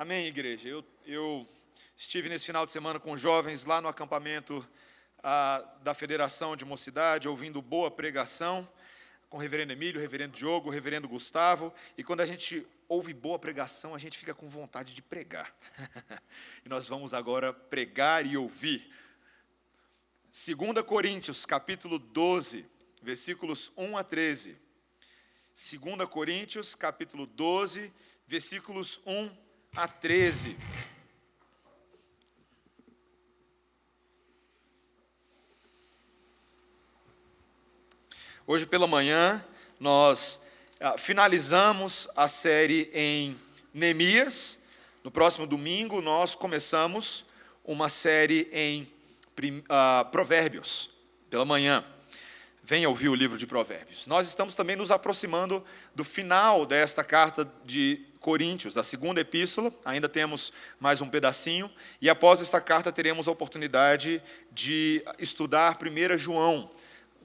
Amém, igreja. Eu estive nesse final de semana com jovens lá no acampamento da Federação de Mocidade, ouvindo boa pregação, com o reverendo Emílio, o reverendo Diogo, o reverendo Gustavo, e quando a gente ouve boa pregação, a gente fica com vontade de pregar. E nós vamos agora pregar e ouvir. 2 Coríntios, capítulo 12, versículos 1 a 13. 2 Coríntios, capítulo 12, versículos 1 a 13. Hoje pela manhã, nós finalizamos a série em Neemias. No próximo domingo, nós começamos uma série em Provérbios, pela manhã. Venha ouvir o livro de Provérbios. Nós estamos também nos aproximando do final desta carta de Coríntios, da segunda epístola. Ainda temos mais um pedacinho. E após esta carta, teremos a oportunidade de estudar 1 João,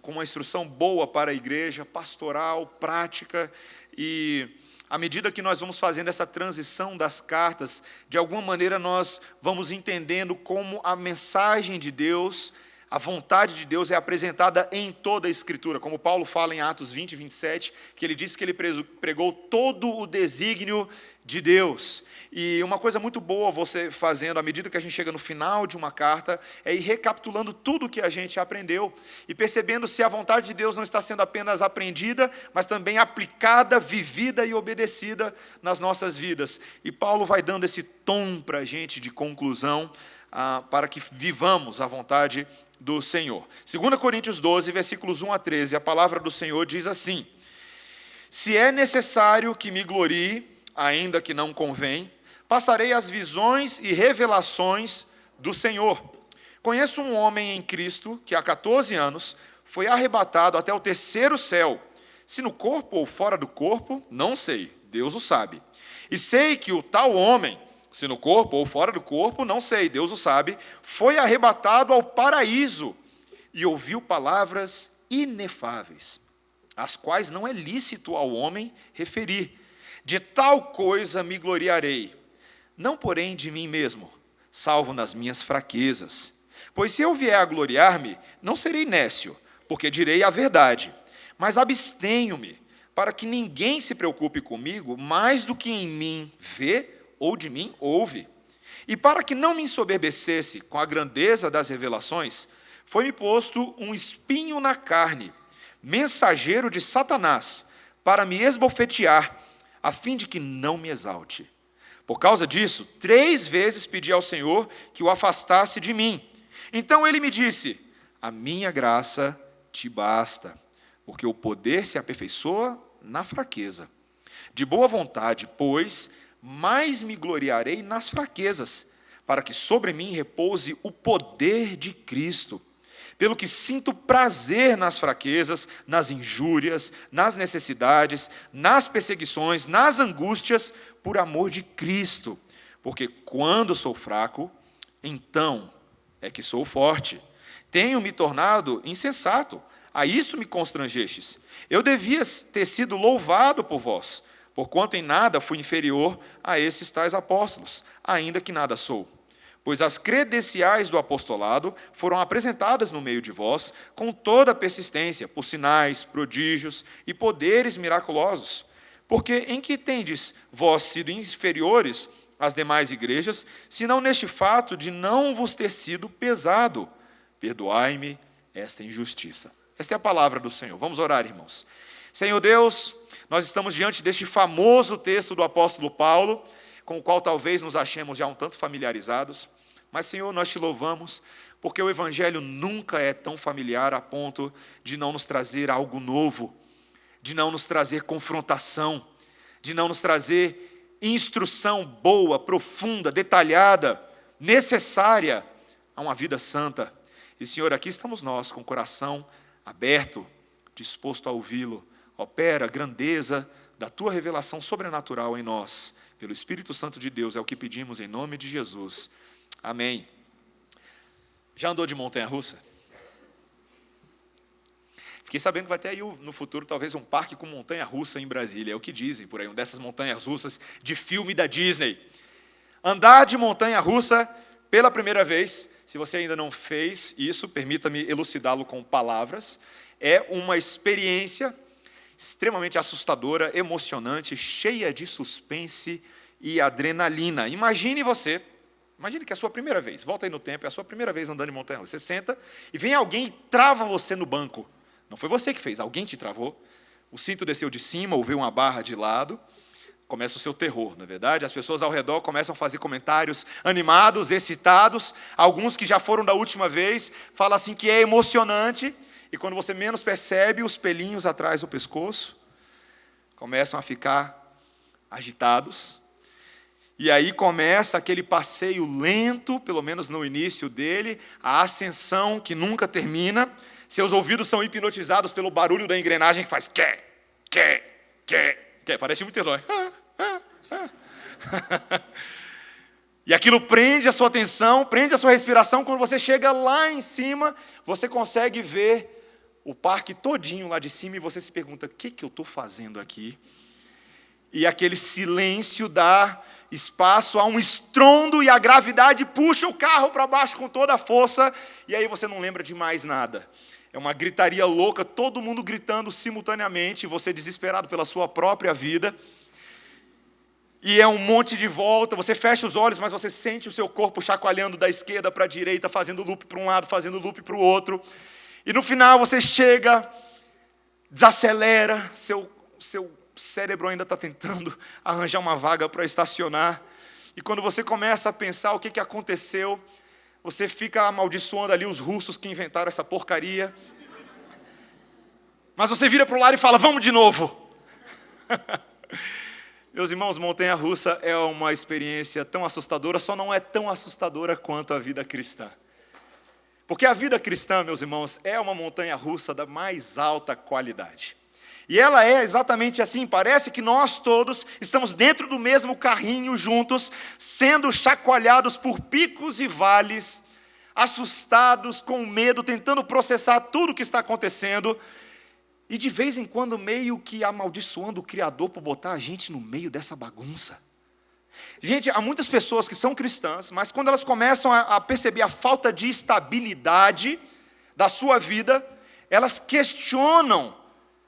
com uma instrução boa para a igreja, pastoral, prática. E à medida que nós vamos fazendo essa transição das cartas, de alguma maneira nós vamos entendendo como a mensagem de Deus, a vontade de Deus é apresentada em toda a Escritura, como Paulo fala em Atos 20, 27, que ele disse que ele pregou todo o desígnio de Deus. E uma coisa muito boa você fazendo, à medida que a gente chega no final de uma carta, é ir recapitulando tudo o que a gente aprendeu e percebendo se a vontade de Deus não está sendo apenas aprendida, mas também aplicada, vivida e obedecida nas nossas vidas. E Paulo vai dando esse tom para a gente de conclusão, para que vivamos a vontade do Senhor. 2 Coríntios 12, versículos 1 a 13, a palavra do Senhor diz assim: se é necessário que me glorie, ainda que não convém, passarei as visões e revelações do Senhor. Conheço um homem em Cristo que há 14 anos foi arrebatado até o terceiro céu. Se no corpo ou fora do corpo, não sei, Deus o sabe. E sei que o tal homem, se no corpo ou fora do corpo, não sei, Deus o sabe, foi arrebatado ao paraíso e ouviu palavras inefáveis, as quais não é lícito ao homem referir. De tal coisa me gloriarei, não porém de mim mesmo, salvo nas minhas fraquezas. Pois se eu vier a gloriar-me, não serei nécio, porque direi a verdade, mas abstenho-me, para que ninguém se preocupe comigo mais do que em mim vê ou de mim ouve. E para que não me ensoberbecesse com a grandeza das revelações, foi-me posto um espinho na carne, mensageiro de Satanás, para me esbofetear, a fim de que não me exalte. Por causa disso, 3 vezes pedi ao Senhor que o afastasse de mim. Então ele me disse: a minha graça te basta, porque o poder se aperfeiçoa na fraqueza. De boa vontade, pois, mais me gloriarei nas fraquezas, para que sobre mim repouse o poder de Cristo. Pelo que sinto prazer nas fraquezas, nas injúrias, nas necessidades, nas perseguições, nas angústias, por amor de Cristo. Porque quando sou fraco, então é que sou forte. Tenho me tornado insensato, a isto me constrangestes. Eu devia ter sido louvado por vós, porquanto em nada fui inferior a esses tais apóstolos, ainda que nada sou. Pois as credenciais do apostolado foram apresentadas no meio de vós com toda a persistência, por sinais, prodígios e poderes miraculosos. Porque em que tendes vós sido inferiores às demais igrejas, senão neste fato de não vos ter sido pesado? Perdoai-me esta injustiça. Esta é a palavra do Senhor. Vamos orar, irmãos. Senhor Deus, nós estamos diante deste famoso texto do apóstolo Paulo, com o qual talvez nos achemos já um tanto familiarizados, mas, Senhor, nós te louvamos, porque o Evangelho nunca é tão familiar a ponto de não nos trazer algo novo, de não nos trazer confrontação, de não nos trazer instrução boa, profunda, detalhada, necessária a uma vida santa. E, Senhor, aqui estamos nós, com o coração aberto, disposto a ouvi-lo. Opera a grandeza da tua revelação sobrenatural em nós, pelo Espírito Santo de Deus, é o que pedimos em nome de Jesus. Amém. Já andou de montanha-russa? Fiquei sabendo que vai ter aí no futuro talvez um parque com montanha-russa em Brasília, é o que dizem por aí, uma dessas montanhas-russas de filme da Disney. Andar de montanha-russa pela primeira vez, se você ainda não fez isso, permita-me elucidá-lo com palavras, é uma experiência extremamente assustadora, emocionante, cheia de suspense e adrenalina. Imagine que é a sua primeira vez, volta aí no tempo, é a sua primeira vez andando de montanha-russa. Você senta e vem alguém e trava você no banco. Não foi você que fez, alguém te travou. O cinto desceu de cima, ou veio uma barra de lado. Começa o seu terror, não é verdade? As pessoas ao redor começam a fazer comentários animados, excitados. Alguns que já foram da última vez falam assim que é emocionante. E quando você menos percebe, os pelinhos atrás do pescoço começam a ficar agitados. E aí começa aquele passeio lento, pelo menos no início dele, a ascensão que nunca termina. Seus ouvidos são hipnotizados pelo barulho da engrenagem que faz parece muito herói. E aquilo prende a sua atenção, prende a sua respiração. Quando você chega lá em cima, você consegue ver o parque todinho lá de cima e você se pergunta, o que eu estou fazendo aqui? E aquele silêncio dá espaço a um estrondo e a gravidade puxa o carro para baixo com toda a força e aí você não lembra de mais nada. É uma gritaria louca, todo mundo gritando simultaneamente, você desesperado pela sua própria vida. E é um monte de volta, você fecha os olhos, mas você sente o seu corpo chacoalhando da esquerda para a direita, fazendo loop para um lado, fazendo loop para o outro. E no final você chega, desacelera, seu cérebro ainda está tentando arranjar uma vaga para estacionar. E quando você começa a pensar o que aconteceu, você fica amaldiçoando ali os russos que inventaram essa porcaria. Mas você vira para o lado e fala, vamos de novo. Meus irmãos, montanha-russa é uma experiência tão assustadora, só não é tão assustadora quanto a vida cristã. Porque a vida cristã, meus irmãos, é uma montanha-russa da mais alta qualidade. E ela é exatamente assim, parece que nós todos estamos dentro do mesmo carrinho juntos, sendo chacoalhados por picos e vales, assustados, com medo, tentando processar tudo o que está acontecendo, e de vez em quando meio que amaldiçoando o Criador por botar a gente no meio dessa bagunça. Gente, há muitas pessoas que são cristãs, mas quando elas começam a perceber a falta de estabilidade da sua vida, elas questionam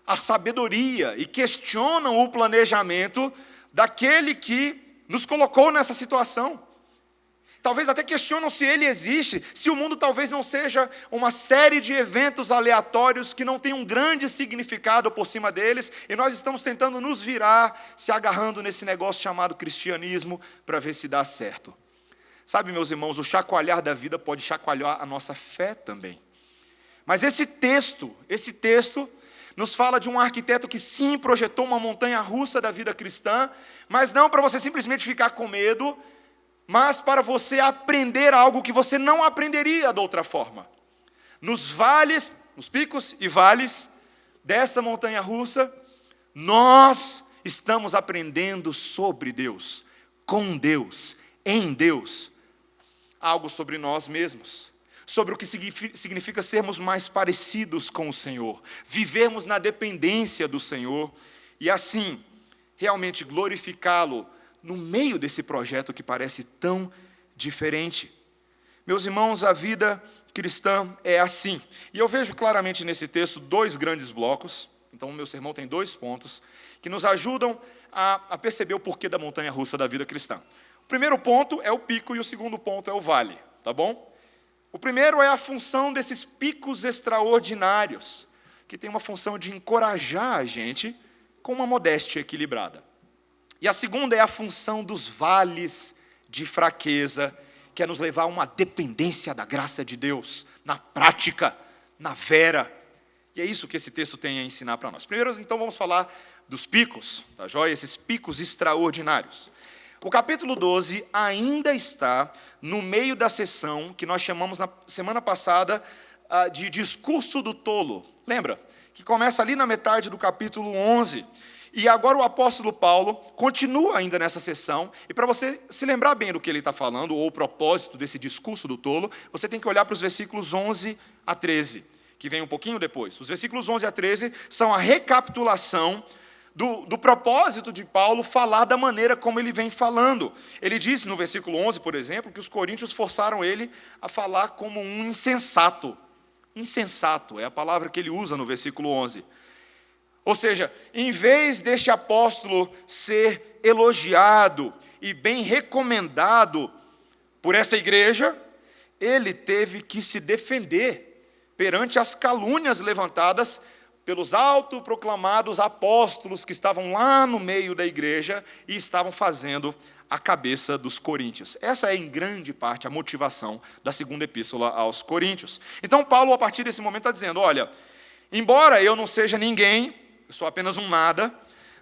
a sabedoria e questionam o planejamento daquele que nos colocou nessa situação. Talvez até questionam se ele existe, se o mundo talvez não seja uma série de eventos aleatórios que não tem um grande significado por cima deles, e nós estamos tentando nos virar, se agarrando nesse negócio chamado cristianismo, para ver se dá certo. Sabe, meus irmãos, o chacoalhar da vida pode chacoalhar a nossa fé também. Mas esse texto nos fala de um arquiteto que sim projetou uma montanha-russa da vida cristã, mas não para você simplesmente ficar com medo, mas para você aprender algo que você não aprenderia de outra forma. Nos vales, nos picos e vales dessa montanha-russa, nós estamos aprendendo sobre Deus, com Deus, em Deus, algo sobre nós mesmos, sobre o que significa sermos mais parecidos com o Senhor, vivermos na dependência do Senhor e assim realmente glorificá-lo no meio desse projeto que parece tão diferente. Meus irmãos, a vida cristã é assim. E eu vejo claramente nesse texto dois grandes blocos. Então, o meu sermão tem 2 pontos que nos ajudam a perceber o porquê da montanha-russa da vida cristã. O primeiro ponto é o pico e o segundo ponto é o vale, tá bom? O primeiro é a função desses picos extraordinários, que tem uma função de encorajar a gente com uma modéstia equilibrada. E a segunda é a função dos vales de fraqueza, que é nos levar a uma dependência da graça de Deus, na prática, na vera. E é isso que esse texto tem a ensinar para nós. Primeiro, então, vamos falar dos picos, tá joia? Esses picos extraordinários. O capítulo 12 ainda está no meio da sessão que nós chamamos na semana passada de discurso do tolo. Lembra? Que começa ali na metade do capítulo 11. E agora o apóstolo Paulo continua ainda nessa sessão, e para você se lembrar bem do que ele está falando, ou o propósito desse discurso do tolo, você tem que olhar para os versículos 11 a 13, que vem um pouquinho depois. Os versículos 11 a 13 são a recapitulação do propósito de Paulo falar da maneira como ele vem falando. Ele disse no versículo 11, por exemplo, que os coríntios forçaram ele a falar como um insensato. Insensato é a palavra que ele usa no versículo 11. Ou seja, em vez deste apóstolo ser elogiado e bem recomendado por essa igreja, ele teve que se defender perante as calúnias levantadas pelos autoproclamados apóstolos que estavam lá no meio da igreja e estavam fazendo a cabeça dos coríntios. Essa é, em grande parte, a motivação da segunda epístola aos coríntios. Então, Paulo, a partir desse momento, está dizendo, olha, embora eu não seja ninguém, eu sou apenas um nada,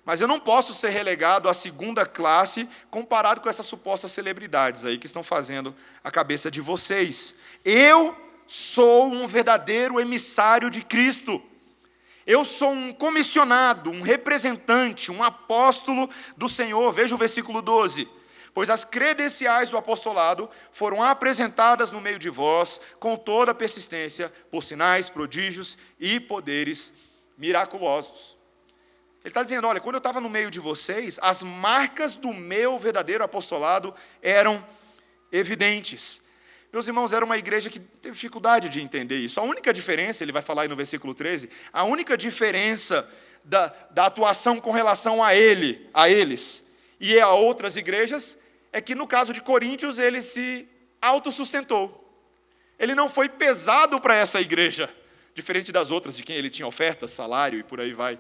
mas eu não posso ser relegado à segunda classe comparado com essas supostas celebridades aí que estão fazendo a cabeça de vocês. Eu sou um verdadeiro emissário de Cristo. Eu sou um comissionado, um representante, um apóstolo do Senhor. Veja o versículo 12. Pois as credenciais do apostolado foram apresentadas no meio de vós com toda persistência, por sinais, prodígios e poderes miraculosos. Ele está dizendo, olha, quando eu estava no meio de vocês, as marcas do meu verdadeiro apostolado eram evidentes. Meus irmãos, era uma igreja que teve dificuldade de entender isso. A única diferença, ele vai falar aí no versículo 13, a única diferença da atuação com relação a eles e a outras igrejas, é que no caso de Coríntios, ele se autossustentou. Ele não foi pesado para essa igreja, diferente das outras, de quem ele tinha oferta, salário e por aí vai.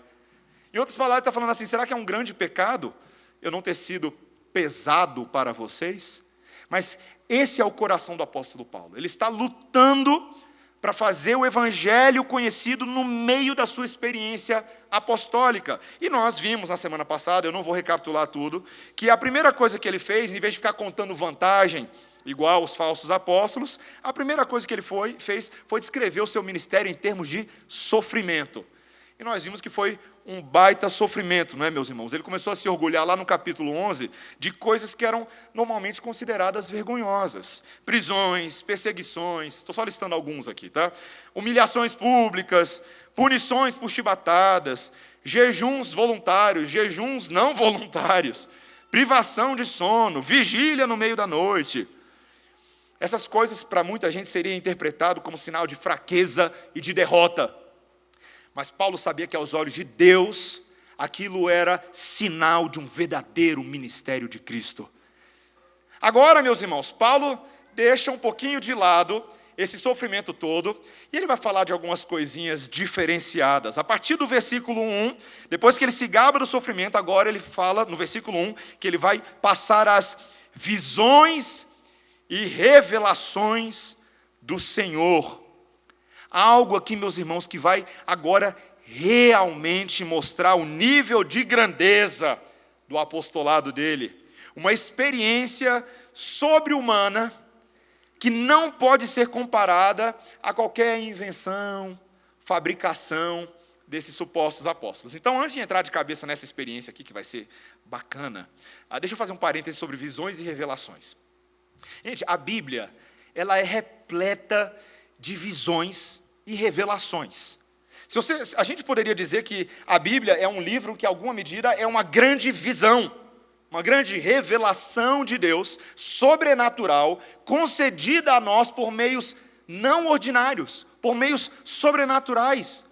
Em outras palavras, ele está falando assim, será que é um grande pecado eu não ter sido pesado para vocês? Mas esse é o coração do apóstolo Paulo. Ele está lutando para fazer o evangelho conhecido no meio da sua experiência apostólica. E nós vimos na semana passada, eu não vou recapitular tudo, que a primeira coisa que ele fez, em vez de ficar contando vantagem, igual os falsos apóstolos, a primeira coisa que ele fez foi descrever o seu ministério em termos de sofrimento. E nós vimos que foi um baita sofrimento, não é, meus irmãos? Ele começou a se orgulhar lá no capítulo 11 de coisas que eram normalmente consideradas vergonhosas. Prisões, perseguições, estou só listando alguns aqui, tá? Humilhações públicas, punições por chibatadas, jejuns voluntários, jejuns não voluntários, privação de sono, vigília no meio da noite. Essas coisas, para muita gente, seria interpretado como sinal de fraqueza e de derrota. Mas Paulo sabia que aos olhos de Deus, aquilo era sinal de um verdadeiro ministério de Cristo. Agora, meus irmãos, Paulo deixa um pouquinho de lado esse sofrimento todo, e ele vai falar de algumas coisinhas diferenciadas. A partir do versículo 1, depois que ele se gaba do sofrimento, agora ele fala, no versículo 1, que ele vai passar as visões e revelações do Senhor. Algo aqui, meus irmãos, que vai agora realmente mostrar o nível de grandeza do apostolado dele. Uma experiência sobre-humana que não pode ser comparada a qualquer invenção, fabricação desses supostos apóstolos. Então, antes de entrar de cabeça nessa experiência aqui, que vai ser bacana, deixa eu fazer um parêntese sobre visões e revelações. Gente, a Bíblia, ela é repleta de visões e revelações. A gente poderia dizer que a Bíblia é um livro que, em alguma medida, é uma grande visão, uma grande revelação de Deus, sobrenatural, concedida a nós por meios não ordinários, por meios sobrenaturais.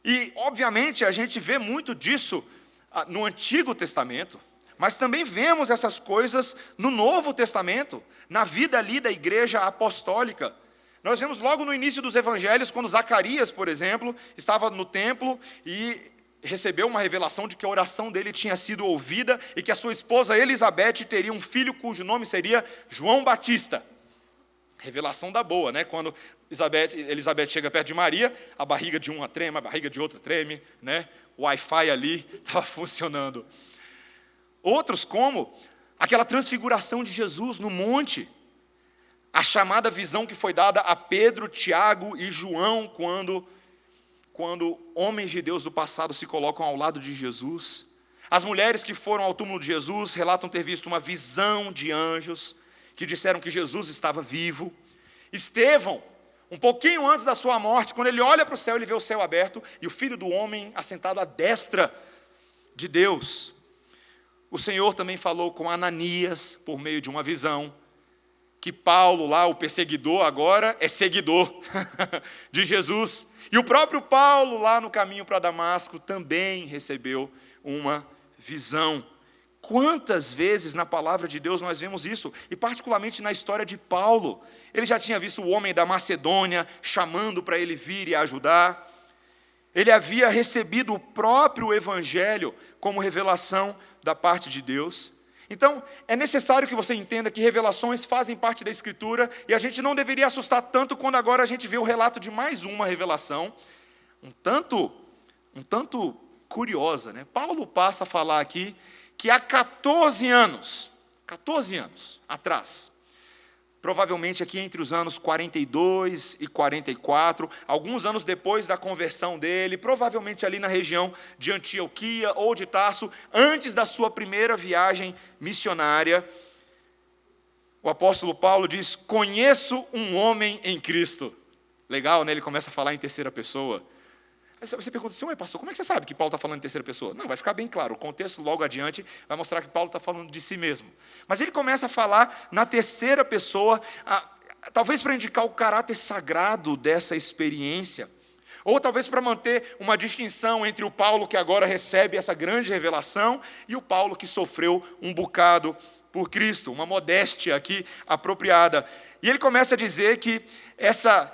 E, obviamente, a gente vê muito disso no Antigo Testamento, mas também vemos essas coisas no Novo Testamento, na vida ali da igreja apostólica. Nós vemos logo no início dos evangelhos, quando Zacarias, por exemplo, estava no templo e recebeu uma revelação de que a oração dele tinha sido ouvida e que a sua esposa Elizabeth teria um filho cujo nome seria João Batista. Revelação da boa, né? Quando Elizabeth chega perto de Maria, a barriga de uma treme, a barriga de outra treme, né? O Wi-Fi ali estava funcionando. Outros como aquela transfiguração de Jesus no monte, a chamada visão que foi dada a Pedro, Tiago e João, quando homens de Deus do passado se colocam ao lado de Jesus. As mulheres que foram ao túmulo de Jesus relatam ter visto uma visão de anjos, que disseram que Jesus estava vivo. Estevão, um pouquinho antes da sua morte, quando ele olha para o céu, ele vê o céu aberto, e o Filho do Homem assentado à destra de Deus. O Senhor também falou com Ananias por meio de uma visão, que Paulo lá, o perseguidor, agora é seguidor de Jesus. E o próprio Paulo lá no caminho para Damasco também recebeu uma visão. Quantas vezes na palavra de Deus nós vemos isso, e particularmente na história de Paulo. Ele já tinha visto o homem da Macedônia chamando para ele vir e ajudar. Ele havia recebido o próprio Evangelho como revelação da parte de Deus. Então, é necessário que você entenda que revelações fazem parte da Escritura, e a gente não deveria assustar tanto quando agora a gente vê o relato de mais uma revelação, um tanto curiosa, né? Paulo passa a falar aqui que há 14 anos atrás, provavelmente aqui entre os anos 42 e 44, alguns anos depois da conversão dele, provavelmente ali na região de Antioquia ou de Tarso, antes da sua primeira viagem missionária, o apóstolo Paulo diz: conheço um homem em Cristo. Legal, né? Ele começa a falar em terceira pessoa. Aí você pergunta assim: ué, pastor, como é que você sabe que Paulo está falando em terceira pessoa? Não, vai ficar bem claro, o contexto logo adiante vai mostrar que Paulo está falando de si mesmo. Mas ele começa a falar na terceira pessoa, talvez para indicar o caráter sagrado dessa experiência, ou talvez para manter uma distinção entre o Paulo que agora recebe essa grande revelação e o Paulo que sofreu um bocado por Cristo, uma modéstia aqui apropriada. E ele começa a dizer que essa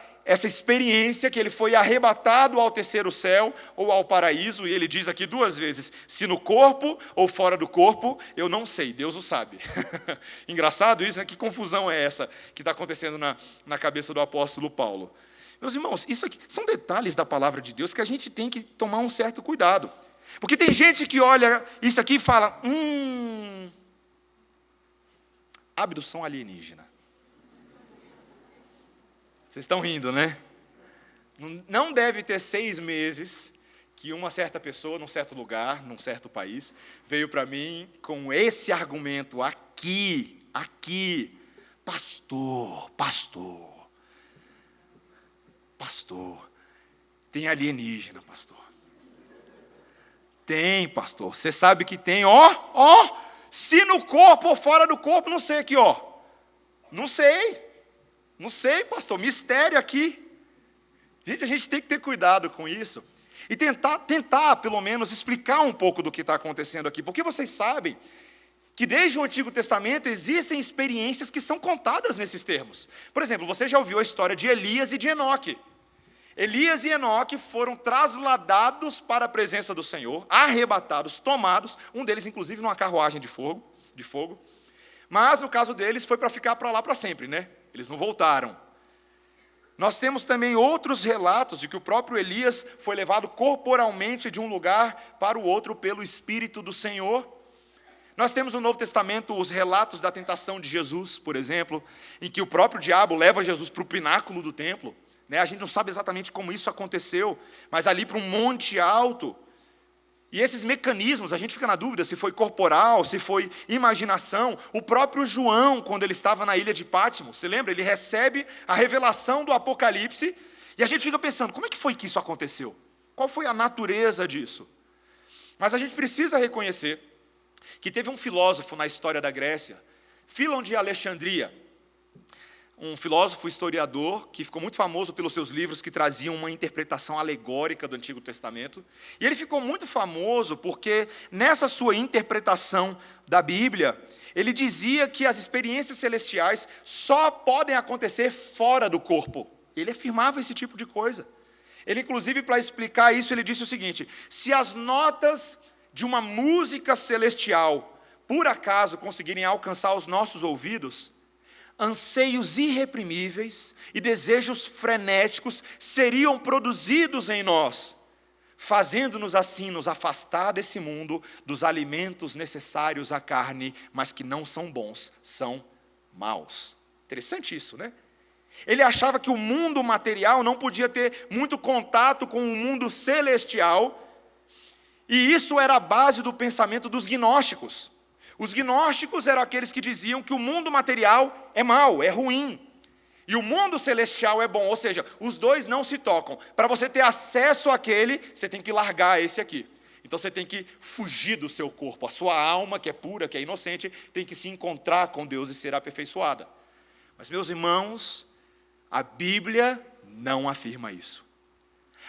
experiência, que ele foi arrebatado ao terceiro céu ou ao paraíso, e ele diz aqui duas vezes, se no corpo ou fora do corpo, eu não sei, Deus o sabe. Engraçado isso, né? Que confusão é essa que está acontecendo na cabeça do apóstolo Paulo? Meus irmãos, isso aqui são detalhes da palavra de Deus que a gente tem que tomar um certo cuidado. Porque tem gente que olha isso aqui e fala, abdução alienígena. Vocês estão rindo, né? Não deve ter 6 meses que uma certa pessoa, num certo lugar, num certo país, veio para mim com esse argumento aqui, pastor, tem alienígena, pastor. Tem, pastor, você sabe que tem, se no corpo ou fora do corpo, não sei aqui, não sei, pastor, mistério aqui. Gente, a gente tem que ter cuidado com isso e tentar, pelo menos, explicar um pouco do que está acontecendo aqui, porque vocês sabem que desde o Antigo Testamento existem experiências que são contadas nesses termos. Por exemplo, você já ouviu a história de Elias e de Enoque. Elias e Enoque foram trasladados para a presença do Senhor, arrebatados, tomados, um deles inclusive numa carruagem de fogo, mas no caso deles foi para ficar para lá para sempre, né? Eles não voltaram. Nós temos também outros relatos de que o próprio Elias foi levado corporalmente de um lugar para o outro pelo Espírito do Senhor. Nós temos no Novo Testamento os relatos da tentação de Jesus, por exemplo, em que o próprio diabo leva Jesus para o pináculo do templo. A gente não sabe exatamente como isso aconteceu, mas ali para um monte alto. E esses mecanismos, a gente fica na dúvida se foi corporal, se foi imaginação. O próprio João, quando ele estava na ilha de Patmos, você lembra? Ele recebe a revelação do Apocalipse, e a gente fica pensando, como é que foi que isso aconteceu? Qual foi a natureza disso? Mas a gente precisa reconhecer que teve um filósofo na história da Grécia, Filon de Alexandria, um filósofo historiador que ficou muito famoso pelos seus livros que traziam uma interpretação alegórica do Antigo Testamento. E ele ficou muito famoso porque, nessa sua interpretação da Bíblia, ele dizia que as experiências celestiais só podem acontecer fora do corpo. Ele afirmava esse tipo de coisa. Ele, inclusive, para explicar isso, ele disse o seguinte: se as notas de uma música celestial, por acaso, conseguirem alcançar os nossos ouvidos, anseios irreprimíveis e desejos frenéticos seriam produzidos em nós, fazendo-nos assim nos afastar desse mundo, dos alimentos necessários à carne, mas que não são bons, são maus. Interessante isso, né? Ele achava que o mundo material não podia ter muito contato com o mundo celestial, e isso era a base do pensamento dos gnósticos. Os gnósticos eram aqueles que diziam que o mundo material é mau, é ruim, e o mundo celestial é bom, ou seja, os dois não se tocam. Para você ter acesso àquele, você tem que largar esse aqui. Então você tem que fugir do seu corpo. A sua alma, que é pura, que é inocente, tem que se encontrar com Deus e ser aperfeiçoada. Mas, meus irmãos, a Bíblia não afirma isso.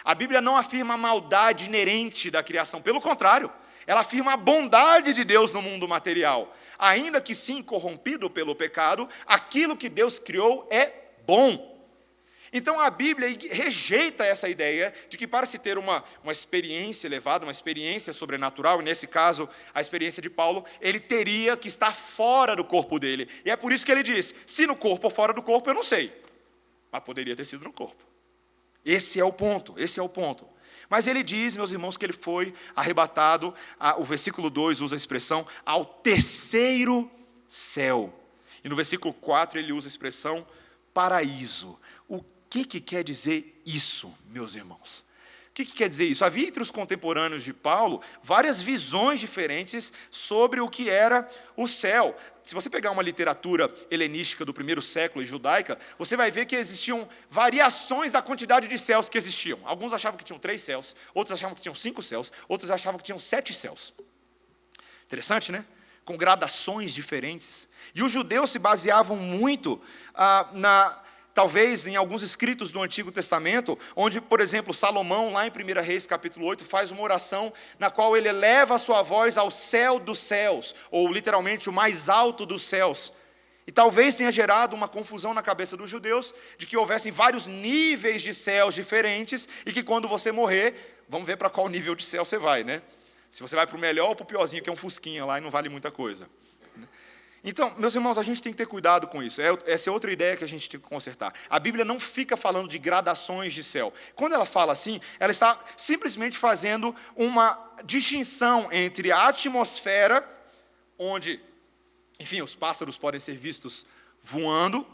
A Bíblia não afirma a maldade inerente da criação. Pelo contrário, ela afirma a bondade de Deus no mundo material. Ainda que sim corrompido pelo pecado, aquilo que Deus criou é bom. Então a Bíblia rejeita essa ideia de que para se ter uma experiência elevada, uma experiência sobrenatural, e nesse caso a experiência de Paulo, ele teria que estar fora do corpo dele. E é por isso que ele diz, se no corpo ou fora do corpo eu não sei, mas poderia ter sido no corpo. Esse é o ponto. Mas ele diz, meus irmãos, que ele foi arrebatado, o versículo 2 usa a expressão, ao terceiro céu. E no versículo 4 ele usa a expressão paraíso. O que quer dizer isso, meus irmãos? O que quer dizer isso? Havia entre os contemporâneos de Paulo várias visões diferentes sobre o que era o céu. Se você pegar uma literatura helenística do primeiro século e judaica, você vai ver que existiam variações da quantidade de céus que existiam. Alguns achavam que tinham 3 céus, outros achavam que tinham 5 céus, outros achavam que tinham 7 céus. Interessante, né? Com gradações diferentes. E os judeus se baseavam muito talvez em alguns escritos do Antigo Testamento, onde, por exemplo, Salomão, lá em 1 Reis, capítulo 8, faz uma oração na qual ele eleva a sua voz ao céu dos céus, ou literalmente o mais alto dos céus. E talvez tenha gerado uma confusão na cabeça dos judeus, de que houvessem vários níveis de céus diferentes, e que quando você morrer, vamos ver para qual nível de céu você vai, né? Se você vai para o melhor ou para o piorzinho, que é um fusquinha lá e não vale muita coisa. Então, meus irmãos, a gente tem que ter cuidado com isso. Essa é outra ideia que a gente tem que consertar. A Bíblia não fica falando de gradações de céu. Quando ela fala assim, ela está simplesmente fazendo uma distinção entre a atmosfera, onde, enfim, os pássaros podem ser vistos voando,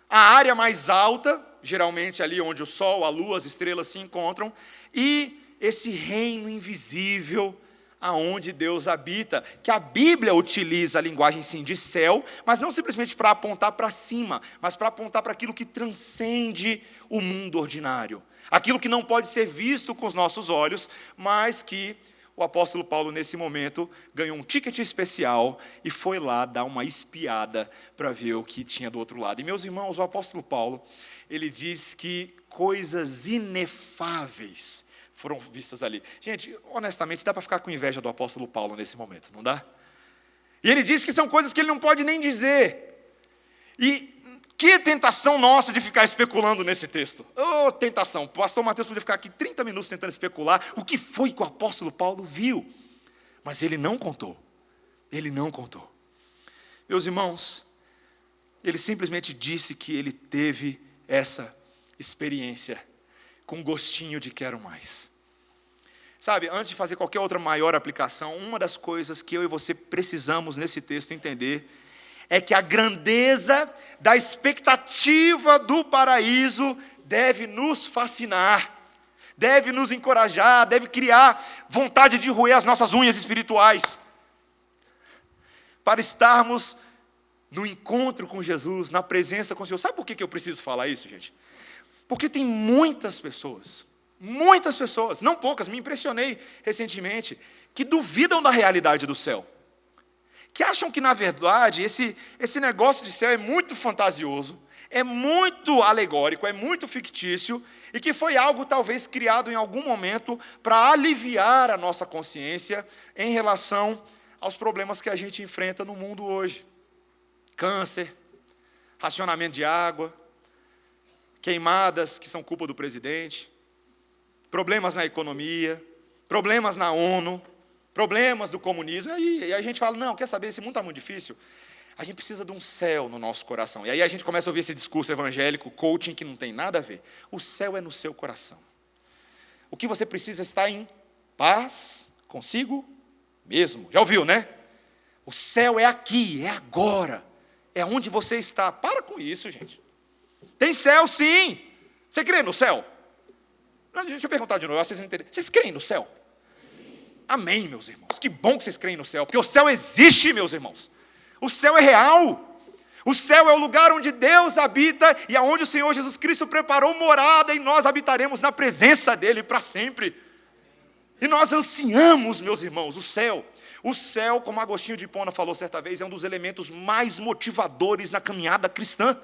a área mais alta, geralmente ali onde o sol, a lua, as estrelas se encontram, e esse reino invisível, aonde Deus habita, que a Bíblia utiliza a linguagem sim de céu, mas não simplesmente para apontar para cima, mas para apontar para aquilo que transcende o mundo ordinário, aquilo que não pode ser visto com os nossos olhos, mas que o apóstolo Paulo nesse momento ganhou um ticket especial e foi lá dar uma espiada para ver o que tinha do outro lado. E meus irmãos, o apóstolo Paulo, ele diz que coisas inefáveis foram vistas ali. Gente, honestamente, dá para ficar com inveja do apóstolo Paulo nesse momento, não dá? E ele diz que são coisas que ele não pode nem dizer. E que tentação nossa de ficar especulando nesse texto. Oh, tentação. O pastor Mateus podia ficar aqui 30 minutos tentando especular o que foi que o apóstolo Paulo viu. Mas ele não contou. Ele não contou. Meus irmãos, ele simplesmente disse que ele teve essa experiência com gostinho de quero mais. Sabe, antes de fazer qualquer outra maior aplicação, uma das coisas que eu e você precisamos nesse texto entender é que a grandeza da expectativa do paraíso deve nos fascinar, deve nos encorajar, deve criar vontade de roer as nossas unhas espirituais, para estarmos no encontro com Jesus, na presença com o Senhor. Sabe por que eu preciso falar isso, gente? Porque tem muitas pessoas, não poucas, me impressionei recentemente, que duvidam da realidade do céu. Que acham que, na verdade, esse negócio de céu é muito fantasioso, é muito alegórico, é muito fictício, e que foi algo talvez criado em algum momento para aliviar a nossa consciência em relação aos problemas que a gente enfrenta no mundo hoje. Câncer, racionamento de água, queimadas que são culpa do presidente, problemas na economia, problemas na ONU, problemas do comunismo. E aí a gente fala, não, quer saber, esse mundo está muito difícil. A gente precisa de um céu no nosso coração. E aí a gente começa a ouvir esse discurso evangélico, coaching, que não tem nada a ver. O céu é no seu coração. O que você precisa é estar em paz consigo mesmo. Já ouviu, né? O céu é aqui, é agora. É onde você está. Para com isso, gente. Tem céu, sim. Você crê no céu? Deixa eu perguntar de novo, vocês não entendem. Vocês creem no céu? Sim. Amém, meus irmãos. Que bom que vocês creem no céu, porque o céu existe, meus irmãos. O céu é real. O céu é o lugar onde Deus habita e aonde o Senhor Jesus Cristo preparou morada e nós habitaremos na presença dEle para sempre. E nós ansiamos, meus irmãos, o céu. O céu, como Agostinho de Hipona falou certa vez, é um dos elementos mais motivadores na caminhada cristã.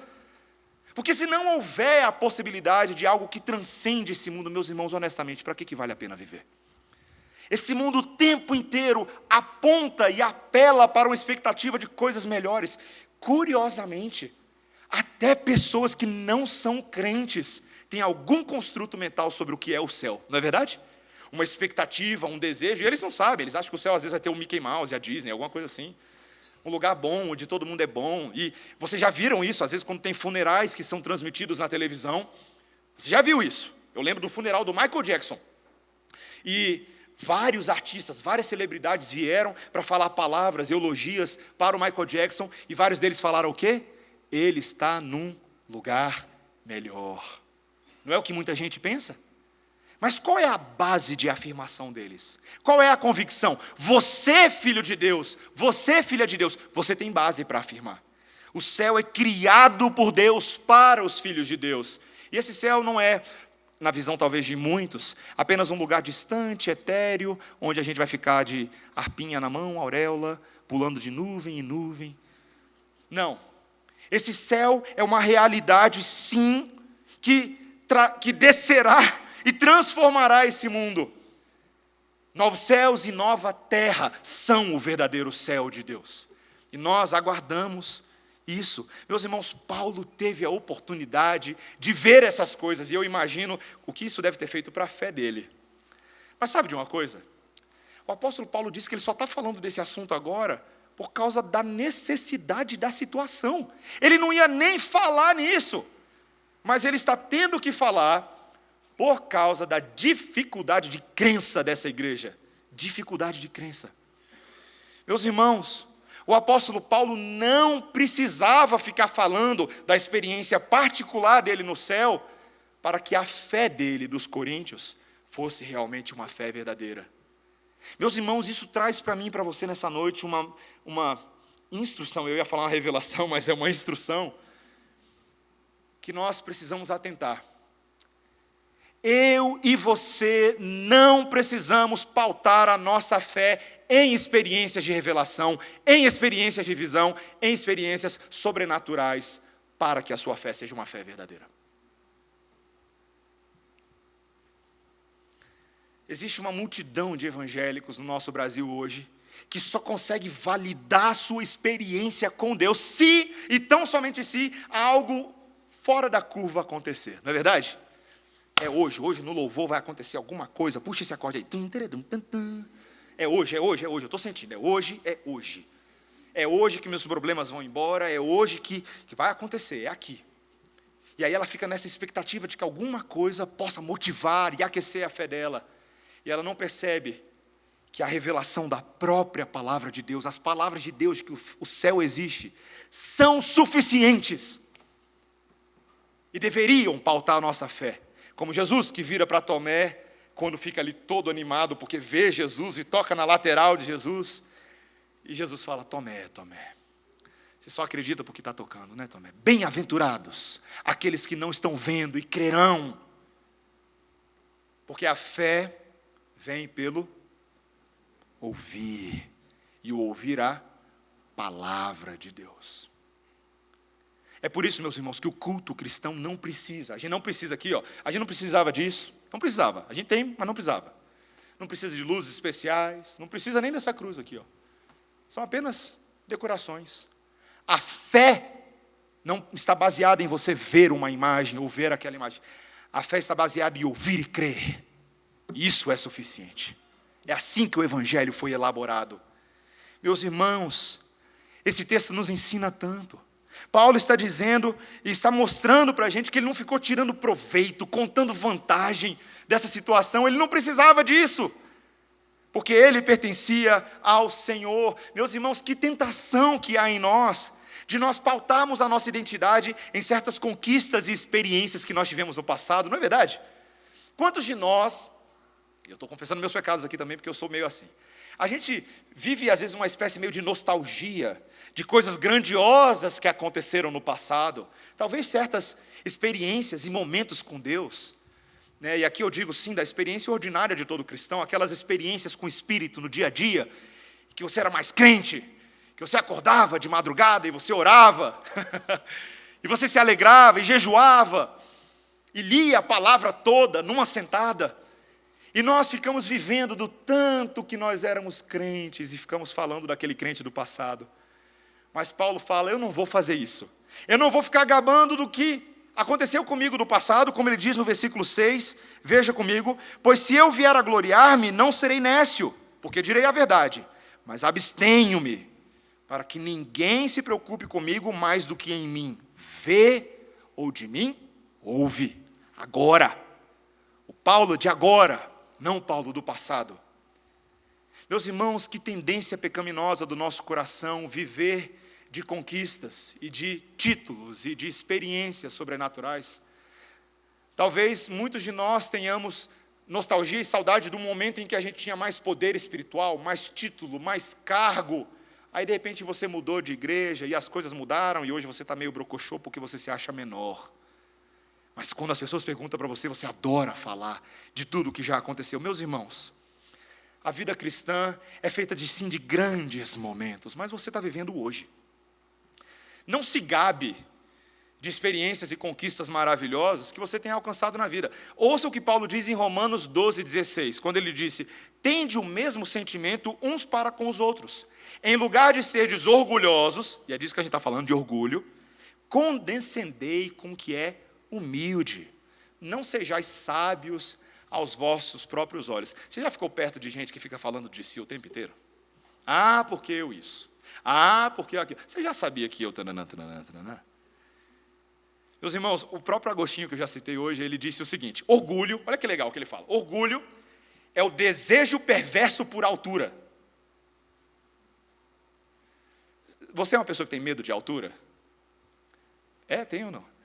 Porque se não houver a possibilidade de algo que transcende esse mundo, meus irmãos, honestamente, para que vale a pena viver? Esse mundo o tempo inteiro aponta e apela para uma expectativa de coisas melhores. Curiosamente, até pessoas que não são crentes têm algum construto mental sobre o que é o céu, não é verdade? Uma expectativa, um desejo, e eles não sabem, eles acham que o céu às vezes vai ter o Mickey Mouse, a Disney, alguma coisa assim. Um lugar bom, onde todo mundo é bom. E vocês já viram isso, às vezes, quando tem funerais que são transmitidos na televisão. Você já viu isso? Eu lembro do funeral do Michael Jackson. E vários artistas, várias celebridades vieram para falar palavras, elogias para o Michael Jackson. E vários deles falaram o quê? Ele está num lugar melhor. Não é o que muita gente pensa? Mas qual é a base de afirmação deles? Qual é a convicção? Você, filho de Deus, você, filha de Deus, você tem base para afirmar. O céu é criado por Deus para os filhos de Deus. E esse céu não é, na visão talvez de muitos, apenas um lugar distante, etéreo, onde a gente vai ficar de harpinha na mão, auréola, pulando de nuvem em nuvem. Não. Esse céu é uma realidade, sim, que descerá e transformará esse mundo. Novos céus e nova terra são o verdadeiro céu de Deus. E nós aguardamos isso. Meus irmãos, Paulo teve a oportunidade de ver essas coisas, e eu imagino o que isso deve ter feito para a fé dele. Mas sabe de uma coisa? O apóstolo Paulo disse que ele só está falando desse assunto agora por causa da necessidade da situação. Ele não ia nem falar nisso, mas ele está tendo que falar por causa da dificuldade de crença dessa igreja. Dificuldade de crença. Meus irmãos, o apóstolo Paulo não precisava ficar falando da experiência particular dele no céu para que a fé dele, dos coríntios, fosse realmente uma fé verdadeira. Meus irmãos, isso traz para mim e para você nessa noite uma instrução. Eu ia falar uma revelação, mas é uma instrução que nós precisamos atentar. Eu e você não precisamos pautar a nossa fé em experiências de revelação, em experiências de visão, em experiências sobrenaturais, para que a sua fé seja uma fé verdadeira. Existe uma multidão de evangélicos no nosso Brasil hoje, que só consegue validar a sua experiência com Deus, se, e tão somente se, algo fora da curva acontecer, não é verdade? É hoje no louvor vai acontecer alguma coisa, puxa esse acorde aí. É hoje, eu estou sentindo, é hoje. É hoje que meus problemas vão embora, é hoje que vai acontecer, é aqui. E aí ela fica nessa expectativa de que alguma coisa possa motivar e aquecer a fé dela. E ela não percebe que a revelação da própria palavra de Deus, as palavras de Deus de que o céu existe, são suficientes. E deveriam pautar a nossa fé. Como Jesus, que vira para Tomé, quando fica ali todo animado, porque vê Jesus e toca na lateral de Jesus. E Jesus fala, Tomé, você só acredita porque está tocando, né, Tomé? Bem-aventurados aqueles que não estão vendo e crerão. Porque a fé vem pelo ouvir, e o ouvir a palavra de Deus. É por isso, meus irmãos, que o culto cristão não precisa. A gente não precisa aqui, a gente não precisava disso. Não precisava. A gente tem, mas não precisava. Não precisa de luzes especiais. Não precisa nem dessa cruz aqui, São apenas decorações. A fé não está baseada em você ver uma imagem ou ver aquela imagem. A fé está baseada em ouvir e crer. Isso é suficiente. É assim que o evangelho foi elaborado. Meus irmãos, esse texto nos ensina tanto. Paulo está dizendo e está mostrando para a gente que ele não ficou tirando proveito, contando vantagem dessa situação. Ele não precisava disso, porque ele pertencia ao Senhor. Meus irmãos, que tentação que há em nós, de nós pautarmos a nossa identidade em certas conquistas e experiências que nós tivemos no passado, não é verdade? Quantos de nós, eu estou confessando meus pecados aqui também, porque eu sou meio assim, a gente vive às vezes uma espécie meio de nostalgia, de coisas grandiosas que aconteceram no passado, talvez certas experiências e momentos com Deus, né? E aqui eu digo sim, da experiência ordinária de todo cristão, aquelas experiências com o Espírito no dia a dia, que você era mais crente, que você acordava de madrugada e você orava, e você se alegrava e jejuava, e lia a palavra toda numa sentada, e nós ficamos vivendo do tanto que nós éramos crentes, e ficamos falando daquele crente do passado. Mas Paulo fala, eu não vou fazer isso, eu não vou ficar gabando do que aconteceu comigo no passado, como ele diz no versículo 6, veja comigo, pois se eu vier a gloriar-me, não serei nécio, porque direi a verdade, mas abstenho-me, para que ninguém se preocupe comigo mais do que em mim vê, ou de mim ouve. Agora, o Paulo de agora, não o Paulo do passado. Meus irmãos, que tendência pecaminosa do nosso coração viver de conquistas e de títulos e de experiências sobrenaturais. Talvez muitos de nós tenhamos nostalgia e saudade do momento em que a gente tinha mais poder espiritual, mais título, mais cargo. Aí, de repente, você mudou de igreja e as coisas mudaram e hoje você está meio brocochô porque você se acha menor. Mas quando as pessoas perguntam para você, você adora falar de tudo o que já aconteceu. Meus irmãos, a vida cristã é feita de grandes momentos, mas você está vivendo hoje. Não se gabe de experiências e conquistas maravilhosas que você tem alcançado na vida. Ouça o que Paulo diz em Romanos 12:16, quando ele disse, tende o mesmo sentimento uns para com os outros. Em lugar de serdes orgulhosos, e é disso que a gente está falando, de orgulho, condescendei com o que é humilde. Não sejais sábios aos vossos próprios olhos. Você já ficou perto de gente que fica falando de si o tempo inteiro? Ah, porque eu isso. Ah, porque aquilo. Você já sabia que eu... Tananã. Meus irmãos, o próprio Agostinho, que eu já citei hoje, ele disse o seguinte, orgulho, olha que legal que ele fala, orgulho é o desejo perverso por altura. Você é uma pessoa que tem medo de altura? Tem ou não?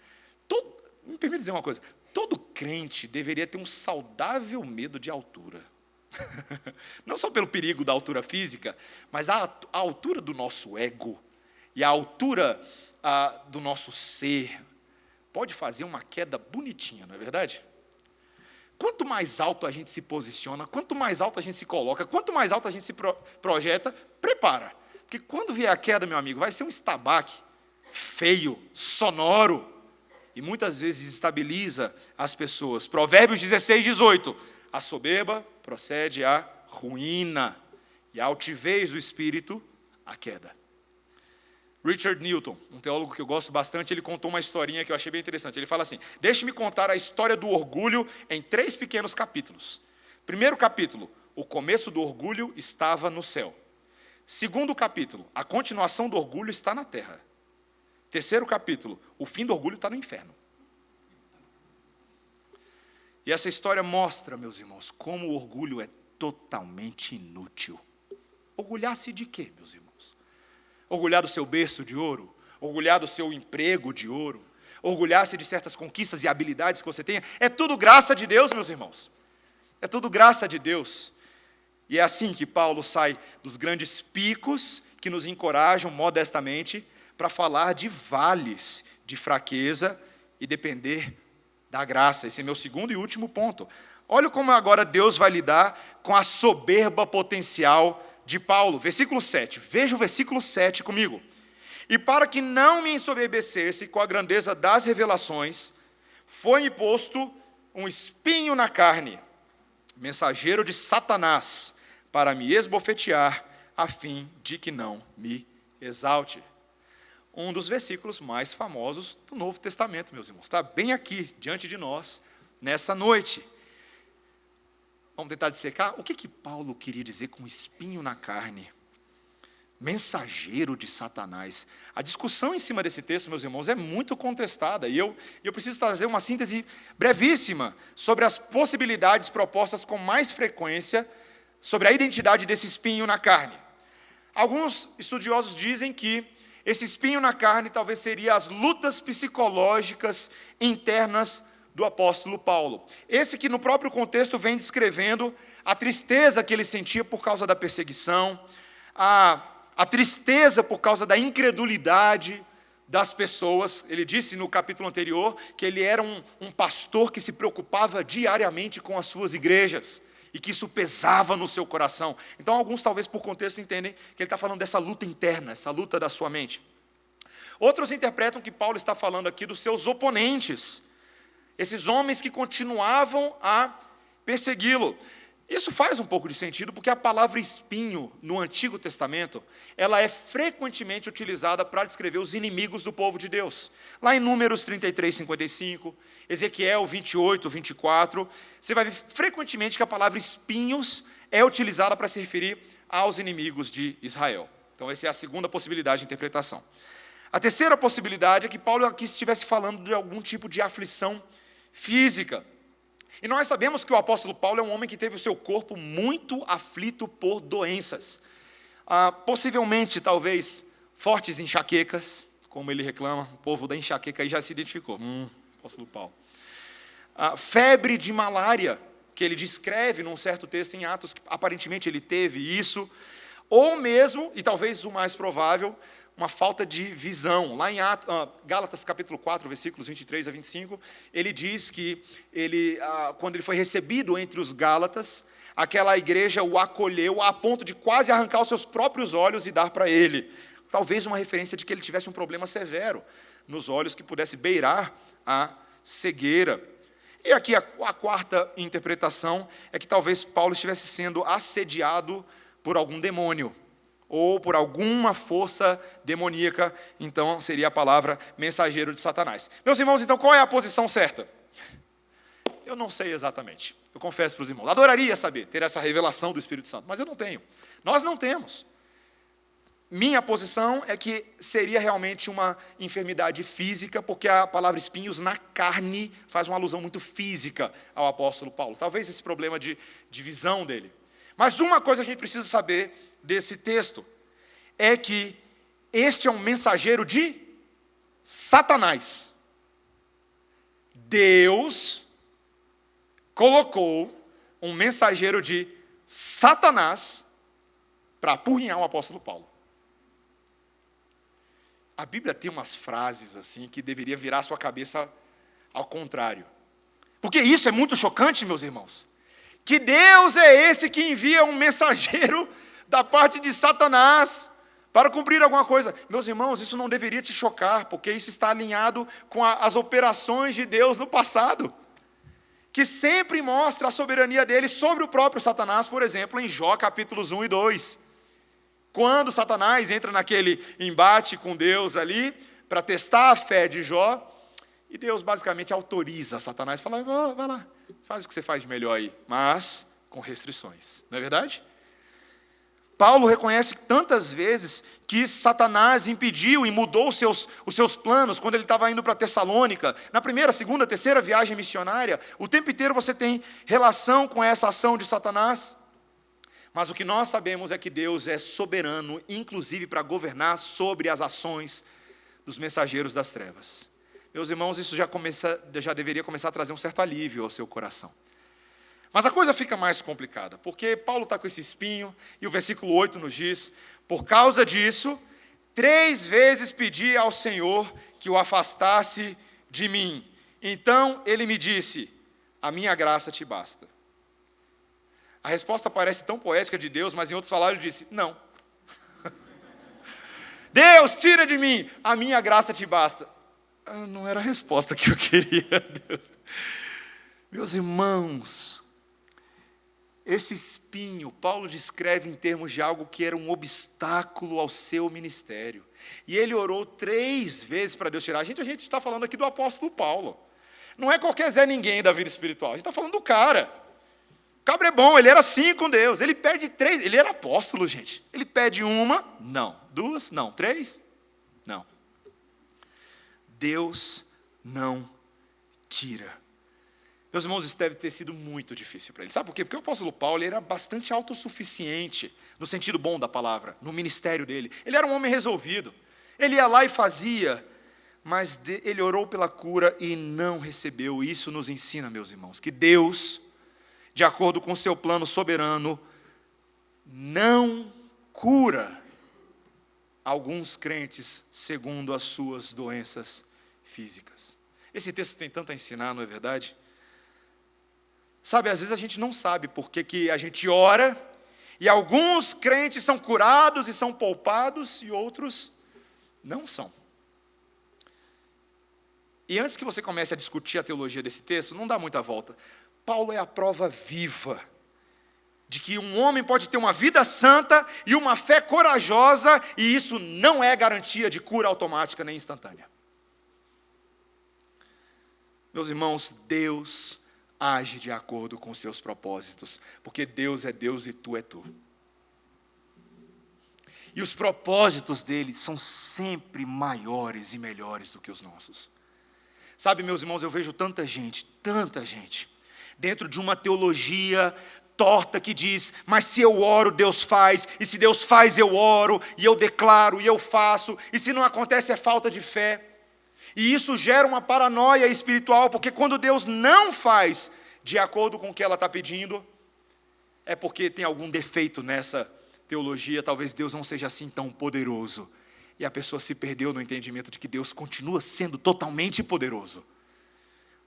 Me permite dizer uma coisa, todo crente deveria ter um saudável medo de altura. Não só pelo perigo da altura física, mas a altura do nosso ego e a altura do nosso ser pode fazer uma queda bonitinha, não é verdade? Quanto mais alto a gente se posiciona, quanto mais alto a gente se coloca, quanto mais alto a gente se projeta, prepara. Porque quando vier a queda, meu amigo, vai ser um estabaque feio, sonoro, e muitas vezes desestabiliza as pessoas. Provérbios 16:18. A soberba procede à ruína, e a altivez do espírito, à queda. Richard Newton, um teólogo que eu gosto bastante, ele contou uma historinha que eu achei bem interessante. Ele fala assim, deixe-me contar a história do orgulho em 3 pequenos capítulos. Primeiro capítulo, o começo do orgulho estava no céu. Segundo capítulo, a continuação do orgulho está na terra. Terceiro capítulo, o fim do orgulho está no inferno. E essa história mostra, meus irmãos, como o orgulho é totalmente inútil. Orgulhar-se de quê, meus irmãos? Orgulhar do seu berço de ouro? Orgulhar do seu emprego de ouro? Orgulhar-se de certas conquistas e habilidades que você tenha? É tudo graça de Deus, meus irmãos. É tudo graça de Deus. E é assim que Paulo sai dos grandes picos que nos encorajam modestamente para falar de vales de fraqueza e depender da graça. Esse é meu segundo e último ponto. Olha como agora Deus vai lidar com a soberba potencial de Paulo. Versículo 7. Veja o versículo 7 comigo. E para que não me ensoberbecesse com a grandeza das revelações, foi-me posto um espinho na carne, mensageiro de Satanás, para me esbofetear, a fim de que não me exalte. Um dos versículos mais famosos do Novo Testamento, meus irmãos. Está bem aqui, diante de nós, nessa noite. Vamos tentar dissecar? O que Paulo queria dizer com espinho na carne? Mensageiro de Satanás. A discussão em cima desse texto, meus irmãos, é muito contestada. E eu preciso trazer uma síntese brevíssima sobre as possibilidades propostas com mais frequência sobre a identidade desse espinho na carne. Alguns estudiosos dizem que esse espinho na carne talvez seria as lutas psicológicas internas do apóstolo Paulo. Esse que no próprio contexto vem descrevendo a tristeza que ele sentia por causa da perseguição, a tristeza por causa da incredulidade das pessoas. Ele disse no capítulo anterior que ele era um pastor que se preocupava diariamente com as suas igrejas e que isso pesava no seu coração. Então, alguns, talvez por contexto, entendem que ele está falando dessa luta interna, essa luta da sua mente. Outros interpretam que Paulo está falando aqui dos seus oponentes, esses homens que continuavam a persegui-lo. Isso faz um pouco de sentido, porque a palavra espinho, no Antigo Testamento, ela é frequentemente utilizada para descrever os inimigos do povo de Deus. Lá em Números 33, 55, Ezequiel 28, 24, você vai ver frequentemente que a palavra espinhos é utilizada para se referir aos inimigos de Israel. Então, essa é a segunda possibilidade de interpretação. A terceira possibilidade é que Paulo aqui estivesse falando de algum tipo de aflição física. E nós sabemos que o apóstolo Paulo é um homem que teve o seu corpo muito aflito por doenças. Possivelmente, talvez, fortes enxaquecas, como ele reclama, o povo da enxaqueca aí já se identificou. Apóstolo Paulo. Febre de malária, que ele descreve num certo texto em Atos, que aparentemente ele teve isso. Ou mesmo, e talvez o mais provável, uma falta de visão. Lá em Gálatas capítulo 4, versículos 23 a 25, ele diz que quando ele foi recebido entre os Gálatas, aquela igreja o acolheu a ponto de quase arrancar os seus próprios olhos e dar para ele. Talvez uma referência de que ele tivesse um problema severo nos olhos que pudesse beirar a cegueira. E aqui a quarta interpretação é que talvez Paulo estivesse sendo assediado por algum demônio, ou por alguma força demoníaca, então seria a palavra mensageiro de Satanás. Meus irmãos, então qual é a posição certa? Eu não sei exatamente, eu confesso para os irmãos. Adoraria saber, ter essa revelação do Espírito Santo, mas eu não tenho. Nós não temos. Minha posição é que seria realmente uma enfermidade física, porque a palavra espinhos na carne faz uma alusão muito física ao apóstolo Paulo. Talvez esse problema de visão dele. Mas uma coisa a gente precisa saber desse texto é que este é um mensageiro de Satanás. Deus colocou um mensageiro de Satanás para apurrinhar o apóstolo Paulo. A Bíblia tem umas frases assim que deveria virar a sua cabeça ao contrário. Porque isso é muito chocante, meus irmãos. Que Deus é esse que envia um mensageiro da parte de Satanás para cumprir alguma coisa. Meus irmãos, isso não deveria te chocar, porque isso está alinhado com as operações de Deus no passado, que sempre mostra a soberania dele sobre o próprio Satanás, por exemplo, em Jó capítulos 1 e 2. Quando Satanás entra naquele embate com Deus ali, para testar a fé de Jó, e Deus basicamente autoriza Satanás, fala, vai lá, faz o que você faz de melhor aí, mas com restrições, não é verdade? Paulo reconhece tantas vezes que Satanás impediu e mudou os seus planos quando ele estava indo para Tessalônica. Na primeira, segunda, terceira viagem missionária, o tempo inteiro você tem relação com essa ação de Satanás. Mas o que nós sabemos é que Deus é soberano, inclusive para governar sobre as ações dos mensageiros das trevas. Meus irmãos, isso já deveria começar a trazer um certo alívio ao seu coração. Mas a coisa fica mais complicada, porque Paulo está com esse espinho, e o versículo 8 nos diz, por causa disso, 3 vezes pedi ao Senhor que o afastasse de mim. Então ele me disse, a minha graça te basta. A resposta parece tão poética de Deus, mas em outras palavras ele disse, não. Deus, tira de mim, a minha graça te basta. Não era a resposta que eu queria, Deus. Meus irmãos, esse espinho, Paulo descreve em termos de algo que era um obstáculo ao seu ministério. E ele orou 3 vezes para Deus tirar. A gente está falando aqui do apóstolo Paulo. Não é qualquer Zé Ninguém da vida espiritual. A gente está falando do cara. O cabra é bom, ele era assim com Deus. Ele pede 3, ele era apóstolo, gente. Ele pede 1, não. 2, não. 3, não. Deus não tira. Meus irmãos, isso deve ter sido muito difícil para ele. Sabe por quê? Porque o apóstolo Paulo ele era bastante autossuficiente, no sentido bom da palavra, no ministério dele. Ele era um homem resolvido. Ele ia lá e fazia, mas ele orou pela cura e não recebeu. Isso nos ensina, meus irmãos, que Deus, de acordo com o seu plano soberano, não cura. alguns crentes segundo as suas doenças físicas. Esse texto tem tanto a ensinar, não é verdade? Sabe, às vezes a gente não sabe por que a gente ora, e alguns crentes são curados e são poupados, e outros não são. E antes que você comece a discutir a teologia desse texto, não dá muita volta. Paulo é a prova viva de que um homem pode ter uma vida santa e uma fé corajosa, e isso não é garantia de cura automática nem instantânea. Meus irmãos, Deus age de acordo com os seus propósitos, porque Deus é Deus e tu é tu. E os propósitos dele são sempre maiores e melhores do que os nossos. Sabe, meus irmãos, eu vejo tanta gente, dentro de uma teologia torta que diz, mas se eu oro, Deus faz, e se Deus faz, eu oro, e eu declaro, e eu faço, e se não acontece é falta de fé. E isso gera uma paranoia espiritual, porque quando Deus não faz de acordo com o que ela está pedindo, é porque tem algum defeito nessa teologia, talvez Deus não seja assim tão poderoso. E a pessoa se perdeu no entendimento de que Deus continua sendo totalmente poderoso,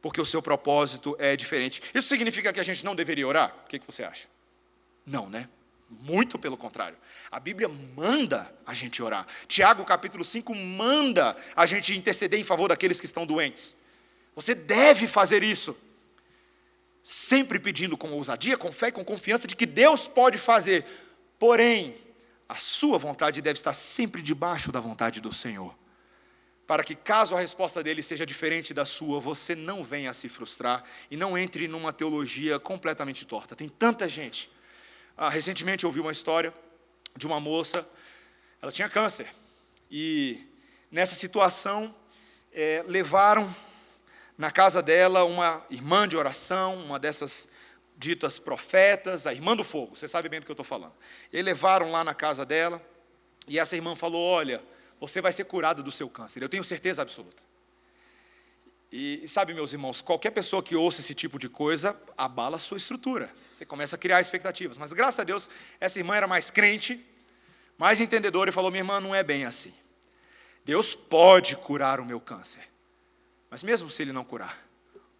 porque o seu propósito é diferente. Isso significa que a gente não deveria orar? O que você acha? Não, né? Muito pelo contrário. A Bíblia manda a gente orar. Tiago capítulo 5 manda a gente interceder em favor daqueles que estão doentes. Você deve fazer isso, sempre pedindo com ousadia, com fé e com confiança de que Deus pode fazer. Porém, a sua vontade deve estar sempre debaixo da vontade do Senhor, para que, caso a resposta dele seja diferente da sua, você não venha a se frustrar e não entre numa teologia completamente torta. Tem tanta gente. Recentemente eu ouvi uma história de uma moça, ela tinha câncer, e nessa situação levaram na casa dela uma irmã de oração, uma dessas ditas profetas, a irmã do fogo, você sabe bem do que eu estou falando. E levaram lá na casa dela, e essa irmã falou, olha, você vai ser curado do seu câncer, eu tenho certeza absoluta. E sabe, meus irmãos, qualquer pessoa que ouça esse tipo de coisa, abala a sua estrutura. Você começa a criar expectativas. Mas, graças a Deus, essa irmã era mais crente, mais entendedora, e falou, minha irmã, não é bem assim. Deus pode curar o meu câncer. Mas mesmo se Ele não curar,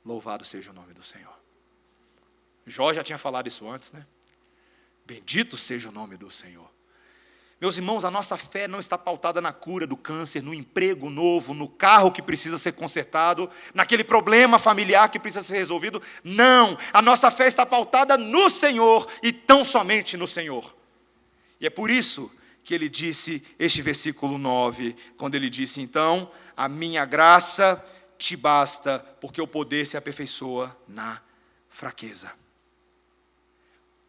louvado seja o nome do Senhor. Jó já tinha falado isso antes, né? Bendito seja o nome do Senhor. Meus irmãos, a nossa fé não está pautada na cura do câncer, no emprego novo, no carro que precisa ser consertado, naquele problema familiar que precisa ser resolvido. Não, a nossa fé está pautada no Senhor e tão somente no Senhor. E é por isso que ele disse este versículo 9, quando ele disse, então, a minha graça te basta, porque o poder se aperfeiçoa na fraqueza.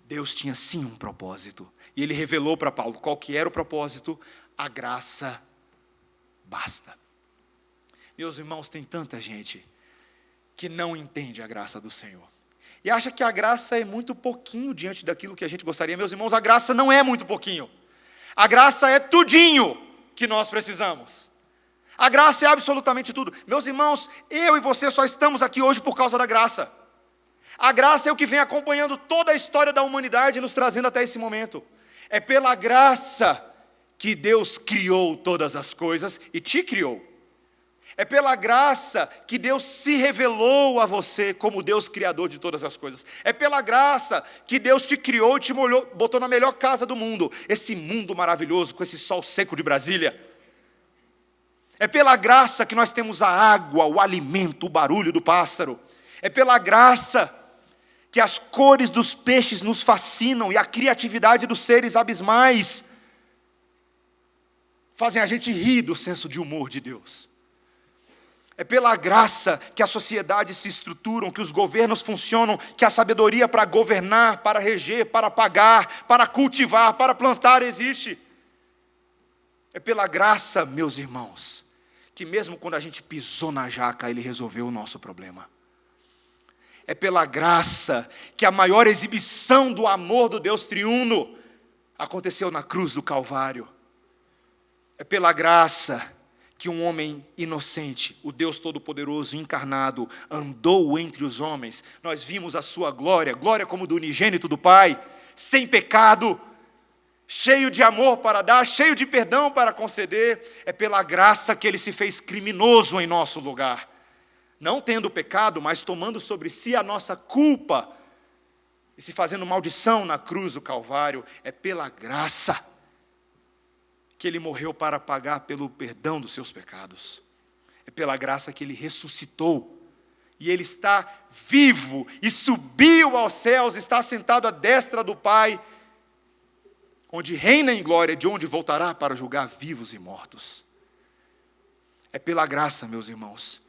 Deus tinha sim um propósito. E ele revelou para Paulo qual que era o propósito. A graça basta. Meus irmãos, tem tanta gente que não entende a graça do Senhor. E acha que a graça é muito pouquinho diante daquilo que a gente gostaria. Meus irmãos, a graça não é muito pouquinho. A graça é tudinho que nós precisamos. A graça é absolutamente tudo. Meus irmãos, eu e você só estamos aqui hoje por causa da graça. A graça é o que vem acompanhando toda a história da humanidade e nos trazendo até esse momento. É pela graça que Deus criou todas as coisas e te criou. É pela graça que Deus se revelou a você como Deus criador de todas as coisas. É pela graça que Deus te criou e te botou na melhor casa do mundo. Esse mundo maravilhoso com esse sol seco de Brasília. É pela graça que nós temos a água, o alimento, o barulho do pássaro. É pela graça que as cores dos peixes nos fascinam e a criatividade dos seres abismais fazem a gente rir do senso de humor de Deus. É pela graça que as sociedades se estruturam, que os governos funcionam, que a sabedoria para governar, para reger, para pagar, para cultivar, para plantar existe. É pela graça, meus irmãos, que mesmo quando a gente pisou na jaca, Ele resolveu o nosso problema. É pela graça que a maior exibição do amor do Deus triuno aconteceu na cruz do Calvário. É pela graça que um homem inocente, o Deus Todo-Poderoso encarnado, andou entre os homens. Nós vimos a sua glória, glória como do unigênito do Pai, sem pecado. cheio de amor para dar, cheio de perdão para conceder. É pela graça que ele se fez criminoso em nosso lugar, não tendo pecado, mas tomando sobre si a nossa culpa e se fazendo maldição na cruz do Calvário. É pela graça que ele morreu para pagar pelo perdão dos seus pecados. É pela graça que ele ressuscitou. E ele está vivo e subiu aos céus, está sentado à destra do Pai, onde reina em glória, de onde voltará para julgar vivos e mortos. É pela graça, meus irmãos,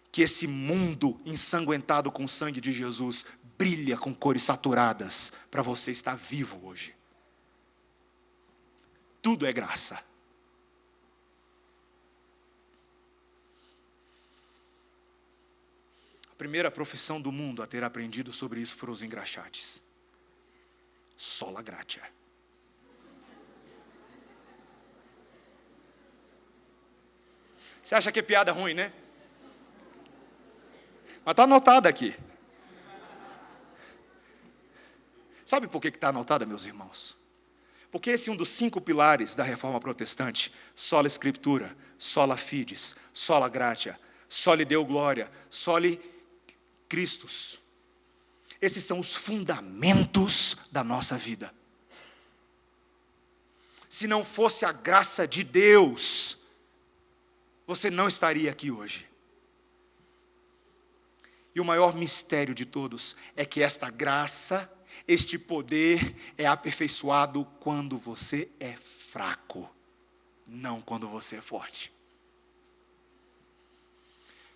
que esse mundo ensanguentado com o sangue de Jesus brilha com cores saturadas para você estar vivo hoje. Tudo é graça. A primeira profissão do mundo a ter aprendido sobre isso foram os engraxates. Sola gratia. Você acha que é piada ruim, né? Mas está anotada aqui. Sabe por que está anotada, meus irmãos? Porque esse é um dos 5 pilares da reforma protestante: sola Escritura, sola fides, sola gratia, soli Deo gloria, soli Christus. Esses são os fundamentos da nossa vida. Se não fosse a graça de Deus, você não estaria aqui hoje. E o maior mistério de todos é que esta graça, este poder é aperfeiçoado quando você é fraco, não quando você é forte.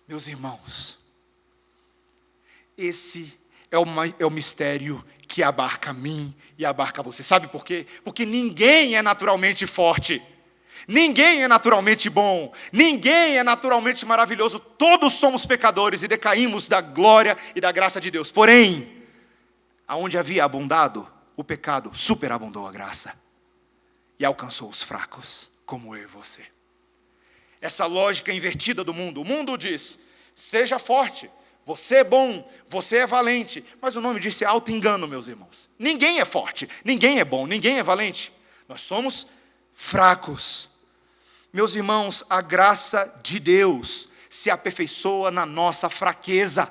Meus irmãos, esse é o mistério que abarca a mim e abarca você. Sabe por quê? Porque ninguém é naturalmente forte. Ninguém é naturalmente bom, ninguém é naturalmente maravilhoso. Todos somos pecadores e decaímos da glória e da graça de Deus. Porém, aonde havia abundado o pecado, superabundou a graça e alcançou os fracos, como eu e você. Essa lógica invertida do mundo. O mundo diz: seja forte, você é bom, você é valente. Mas o nome disso é auto-engano, meus irmãos. Ninguém é forte, ninguém é bom, ninguém é valente. Nós somos fracos. Meus irmãos, a graça de Deus se aperfeiçoa na nossa fraqueza.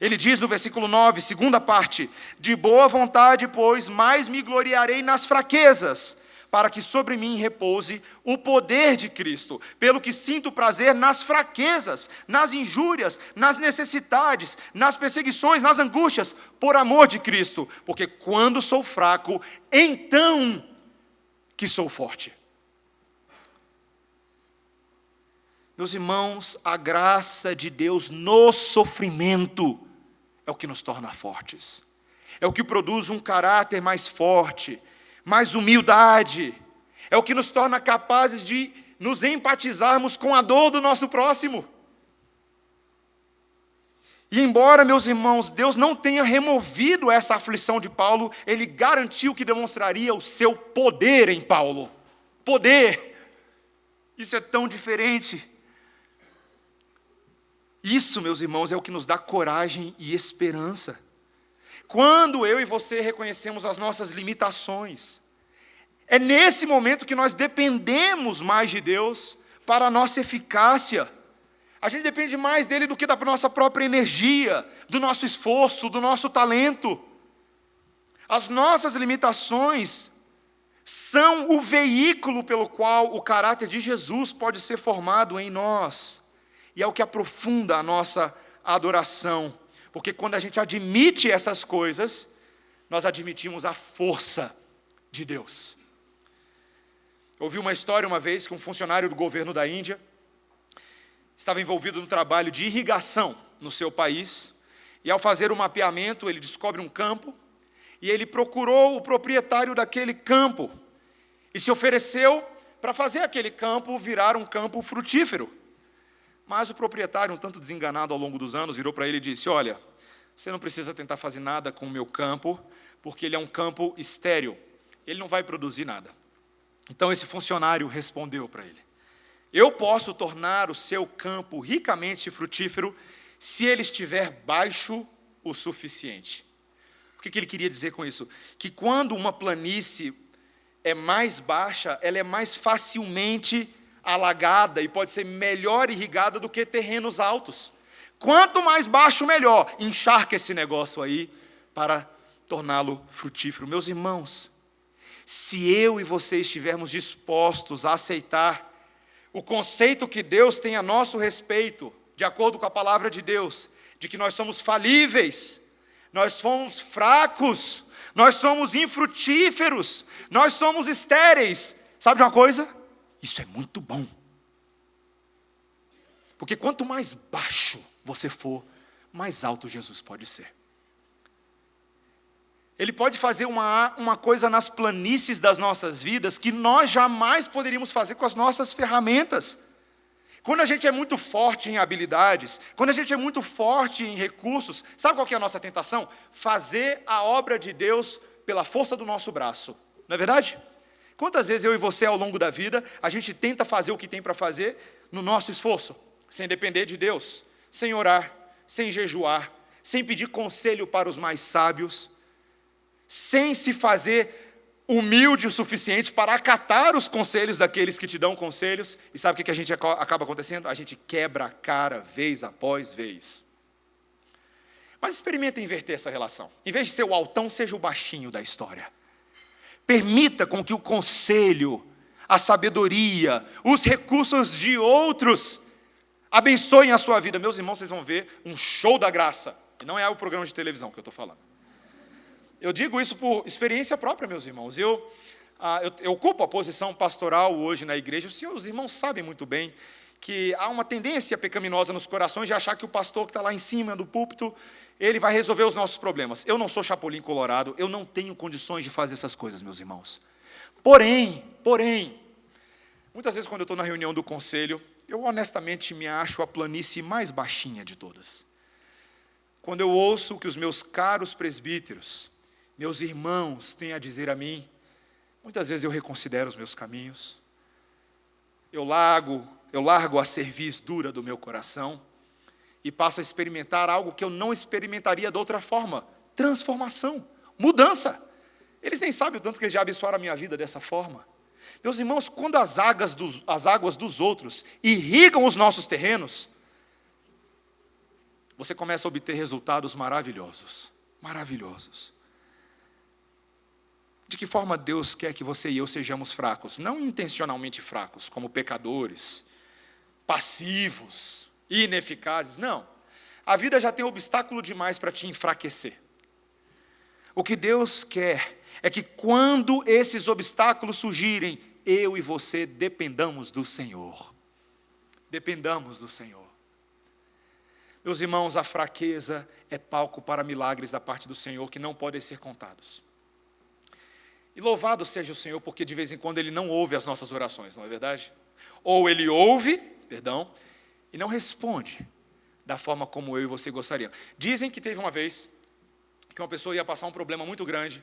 Ele diz no versículo 9, segunda parte: de boa vontade, pois, mais me gloriarei nas fraquezas, para que sobre mim repouse o poder de Cristo. Pelo que sinto prazer nas fraquezas, nas injúrias, nas necessidades, nas perseguições, nas angústias, por amor de Cristo. Porque quando sou fraco, então que sou forte. Meus irmãos, a graça de Deus no sofrimento é o que nos torna fortes. É o que produz um caráter mais forte, mais humildade. É o que nos torna capazes de nos empatizarmos com a dor do nosso próximo. E embora, meus irmãos, Deus não tenha removido essa aflição de Paulo, Ele garantiu que demonstraria o seu poder em Paulo. Poder! Isso é tão diferente. Isso, meus irmãos, é o que nos dá coragem e esperança. Quando eu e você reconhecemos as nossas limitações, é nesse momento que nós dependemos mais de Deus para a nossa eficácia. A gente depende mais dele do que da nossa própria energia, do nosso esforço, do nosso talento. As nossas limitações são o veículo pelo qual o caráter de Jesus pode ser formado em nós. E é o que aprofunda a nossa adoração. Porque quando a gente admite essas coisas, nós admitimos a força de Deus. Eu ouvi uma história uma vez que um funcionário do governo da Índia estava envolvido no trabalho de irrigação no seu país, e ao fazer o mapeamento, ele descobre um campo, e ele procurou o proprietário daquele campo, e se ofereceu para fazer aquele campo virar um campo frutífero. Mas o proprietário, um tanto desenganado ao longo dos anos, virou para ele e disse: olha, você não precisa tentar fazer nada com o meu campo, porque ele é um campo estéril, ele não vai produzir nada. Então esse funcionário respondeu para ele: eu posso tornar o seu campo ricamente frutífero se ele estiver baixo o suficiente. O que ele queria dizer com isso? Que quando uma planície é mais baixa, ela é mais facilmente alagada e pode ser melhor irrigada do que terrenos altos. Quanto mais baixo, melhor. Encharca esse negócio aí para torná-lo frutífero. Meus irmãos, se eu e você estivermos dispostos a aceitar o conceito que Deus tem a nosso respeito, de acordo com a palavra de Deus, de que nós somos falíveis, nós somos fracos, nós somos infrutíferos, nós somos estéreis. Sabe de uma coisa? Isso é muito bom. Porque quanto mais baixo você for, mais alto Jesus pode ser. Ele pode fazer uma coisa nas planícies das nossas vidas que nós jamais poderíamos fazer com as nossas ferramentas. Quando a gente é muito forte em habilidades, quando a gente é muito forte em recursos, sabe qual que é a nossa tentação? Fazer a obra de Deus pela força do nosso braço. Não é verdade? Quantas vezes eu e você, ao longo da vida, a gente tenta fazer o que tem para fazer no nosso esforço, sem depender de Deus, sem orar, sem jejuar, sem pedir conselho para os mais sábios, sem se fazer humilde o suficiente para acatar os conselhos daqueles que te dão conselhos. E sabe o que a gente acaba acontecendo? A gente quebra a cara vez após vez. Mas experimenta inverter essa relação. Em vez de ser o altão, seja o baixinho da história. Permita com que o conselho, a sabedoria, os recursos de outros abençoem a sua vida. Meus irmãos, vocês vão ver um show da graça. E não é o programa de televisão que eu estou falando. Eu digo isso por experiência própria, meus irmãos. Eu ocupo a posição pastoral hoje na igreja. Os irmãos sabem muito bem que há uma tendência pecaminosa nos corações de achar que o pastor que está lá em cima do púlpito, ele vai resolver os nossos problemas. Eu não sou chapolim colorado, eu não tenho condições de fazer essas coisas, meus irmãos. Porém, muitas vezes quando eu estou na reunião do conselho, eu honestamente me acho a planície mais baixinha de todas. Quando eu ouço o que os meus caros presbíteros, meus irmãos têm a dizer a mim, muitas vezes eu reconsidero os meus caminhos, eu largo a cerviz dura do meu coração e passo a experimentar algo que eu não experimentaria de outra forma: transformação, mudança. Eles nem sabem o tanto que eles já abençoaram a minha vida dessa forma. Meus irmãos, quando as águas dos outros irrigam os nossos terrenos, você começa a obter resultados maravilhosos, maravilhosos. De que forma Deus quer que você e eu sejamos fracos? Não intencionalmente fracos, como pecadores, passivos, ineficazes. Não. A vida já tem obstáculo demais para te enfraquecer. O que Deus quer é que quando esses obstáculos surgirem, eu e você dependamos do Senhor. Dependamos do Senhor. Meus irmãos, a fraqueza é palco para milagres da parte do Senhor que não podem ser contados. E louvado seja o Senhor, porque de vez em quando Ele não ouve as nossas orações, não é verdade? Ou Ele ouve, e não responde da forma como eu e você gostaríamos. Dizem que teve uma vez que uma pessoa ia passar um problema muito grande,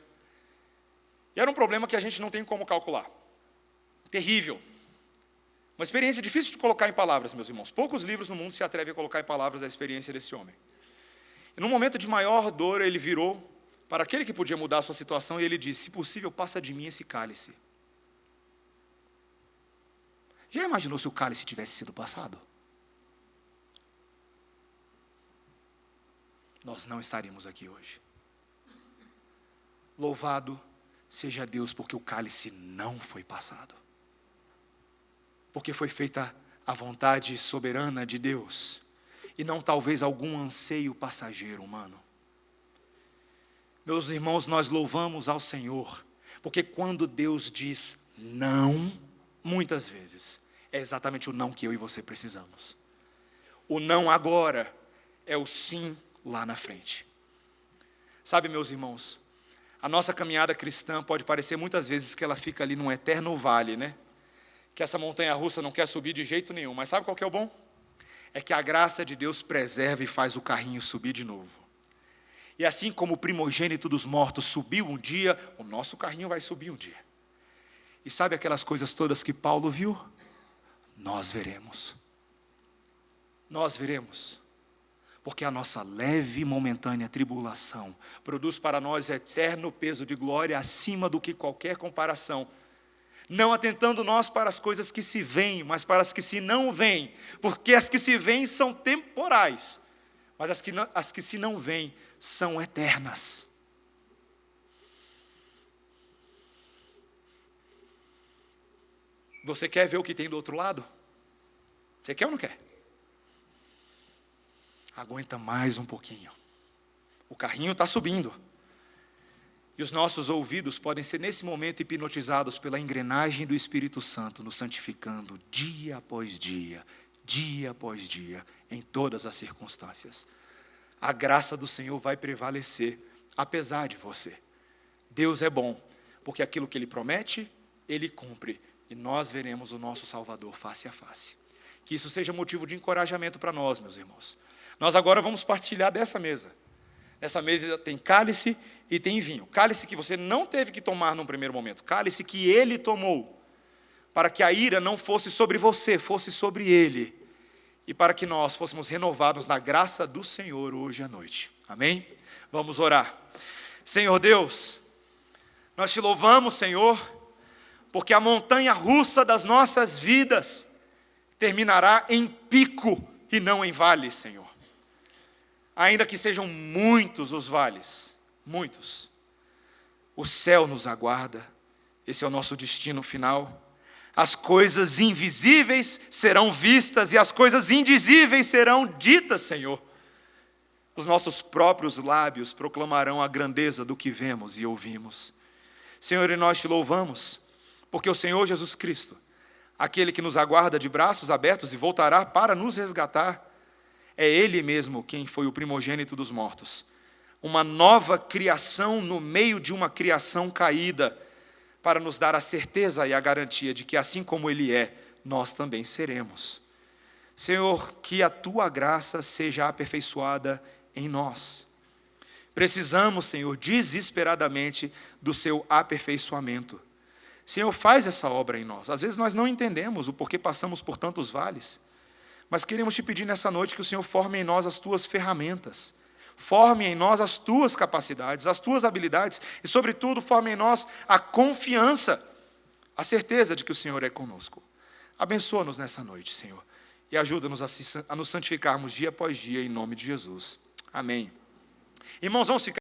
e era um problema que a gente não tem como calcular. Terrível. Uma experiência difícil de colocar em palavras, meus irmãos. Poucos livros no mundo se atrevem a colocar em palavras a experiência desse homem. E num momento de maior dor, ele virou para aquele que podia mudar a sua situação, e ele disse: se possível, passa de mim esse cálice. Já imaginou se o cálice tivesse sido passado? Nós não estaríamos aqui hoje. Louvado seja Deus, porque o cálice não foi passado. Porque foi feita a vontade soberana de Deus, e não talvez algum anseio passageiro humano. Meus irmãos, nós louvamos ao Senhor, porque quando Deus diz não, muitas vezes, é exatamente o não que eu e você precisamos. O não agora é o sim lá na frente. Sabe, meus irmãos, a nossa caminhada cristã pode parecer muitas vezes que ela fica ali num eterno vale, né? Que essa montanha-russa não quer subir de jeito nenhum. Mas sabe qual que é o bom? É que a graça de Deus preserva e faz o carrinho subir de novo. E assim como o primogênito dos mortos subiu um dia, o nosso carrinho vai subir um dia. E sabe aquelas coisas todas que Paulo viu? Nós veremos. Nós veremos. Porque a nossa leve e momentânea tribulação produz para nós eterno peso de glória acima do que qualquer comparação não atentando nós para as coisas que se veem, mas para as que se não veem, porque as que se veem são temporais, mas as que se não veem são eternas. Você quer ver o que tem do outro lado? Você quer ou não quer? Aguenta mais um pouquinho. O carrinho está subindo. E os nossos ouvidos podem ser, nesse momento, hipnotizados pela engrenagem do Espírito Santo, nos santificando dia após dia, em todas as circunstâncias. A graça do Senhor vai prevalecer, apesar de você. Deus é bom, porque aquilo que Ele promete, Ele cumpre. E nós veremos o nosso Salvador face a face. Que isso seja motivo de encorajamento para nós, meus irmãos. Nós agora vamos partilhar dessa mesa. Nessa mesa tem cálice e tem vinho. Cálice que você não teve que tomar num primeiro momento. Cálice que Ele tomou, para que a ira não fosse sobre você, fosse sobre Ele. E para que nós fôssemos renovados na graça do Senhor hoje à noite. Amém? Vamos orar. Senhor Deus, nós te louvamos, Senhor, porque a montanha russa das nossas vidas terminará em pico e não em vale, Senhor. Ainda que sejam muitos os vales, muitos, o céu nos aguarda, esse é o nosso destino final. As coisas invisíveis serão vistas e as coisas indizíveis serão ditas, Senhor. Os nossos próprios lábios proclamarão a grandeza do que vemos e ouvimos. Senhor, e nós te louvamos, porque o Senhor Jesus Cristo, aquele que nos aguarda de braços abertos e voltará para nos resgatar, é Ele mesmo quem foi o primogênito dos mortos. Uma nova criação no meio de uma criação caída, para nos dar a certeza e a garantia de que assim como Ele é, nós também seremos. Senhor, que a Tua graça seja aperfeiçoada em nós. Precisamos, Senhor, desesperadamente do Seu aperfeiçoamento. Senhor, faz essa obra em nós. Às vezes nós não entendemos o porquê passamos por tantos vales, mas queremos te pedir nessa noite que o Senhor forme em nós as Tuas ferramentas, forme em nós as Tuas capacidades, as Tuas habilidades e, sobretudo, forme em nós a confiança, a certeza de que o Senhor é conosco. Abençoa-nos nessa noite, Senhor, e ajuda-nos a nos santificarmos dia após dia, em nome de Jesus. Amém. Irmãos, vamos ficar.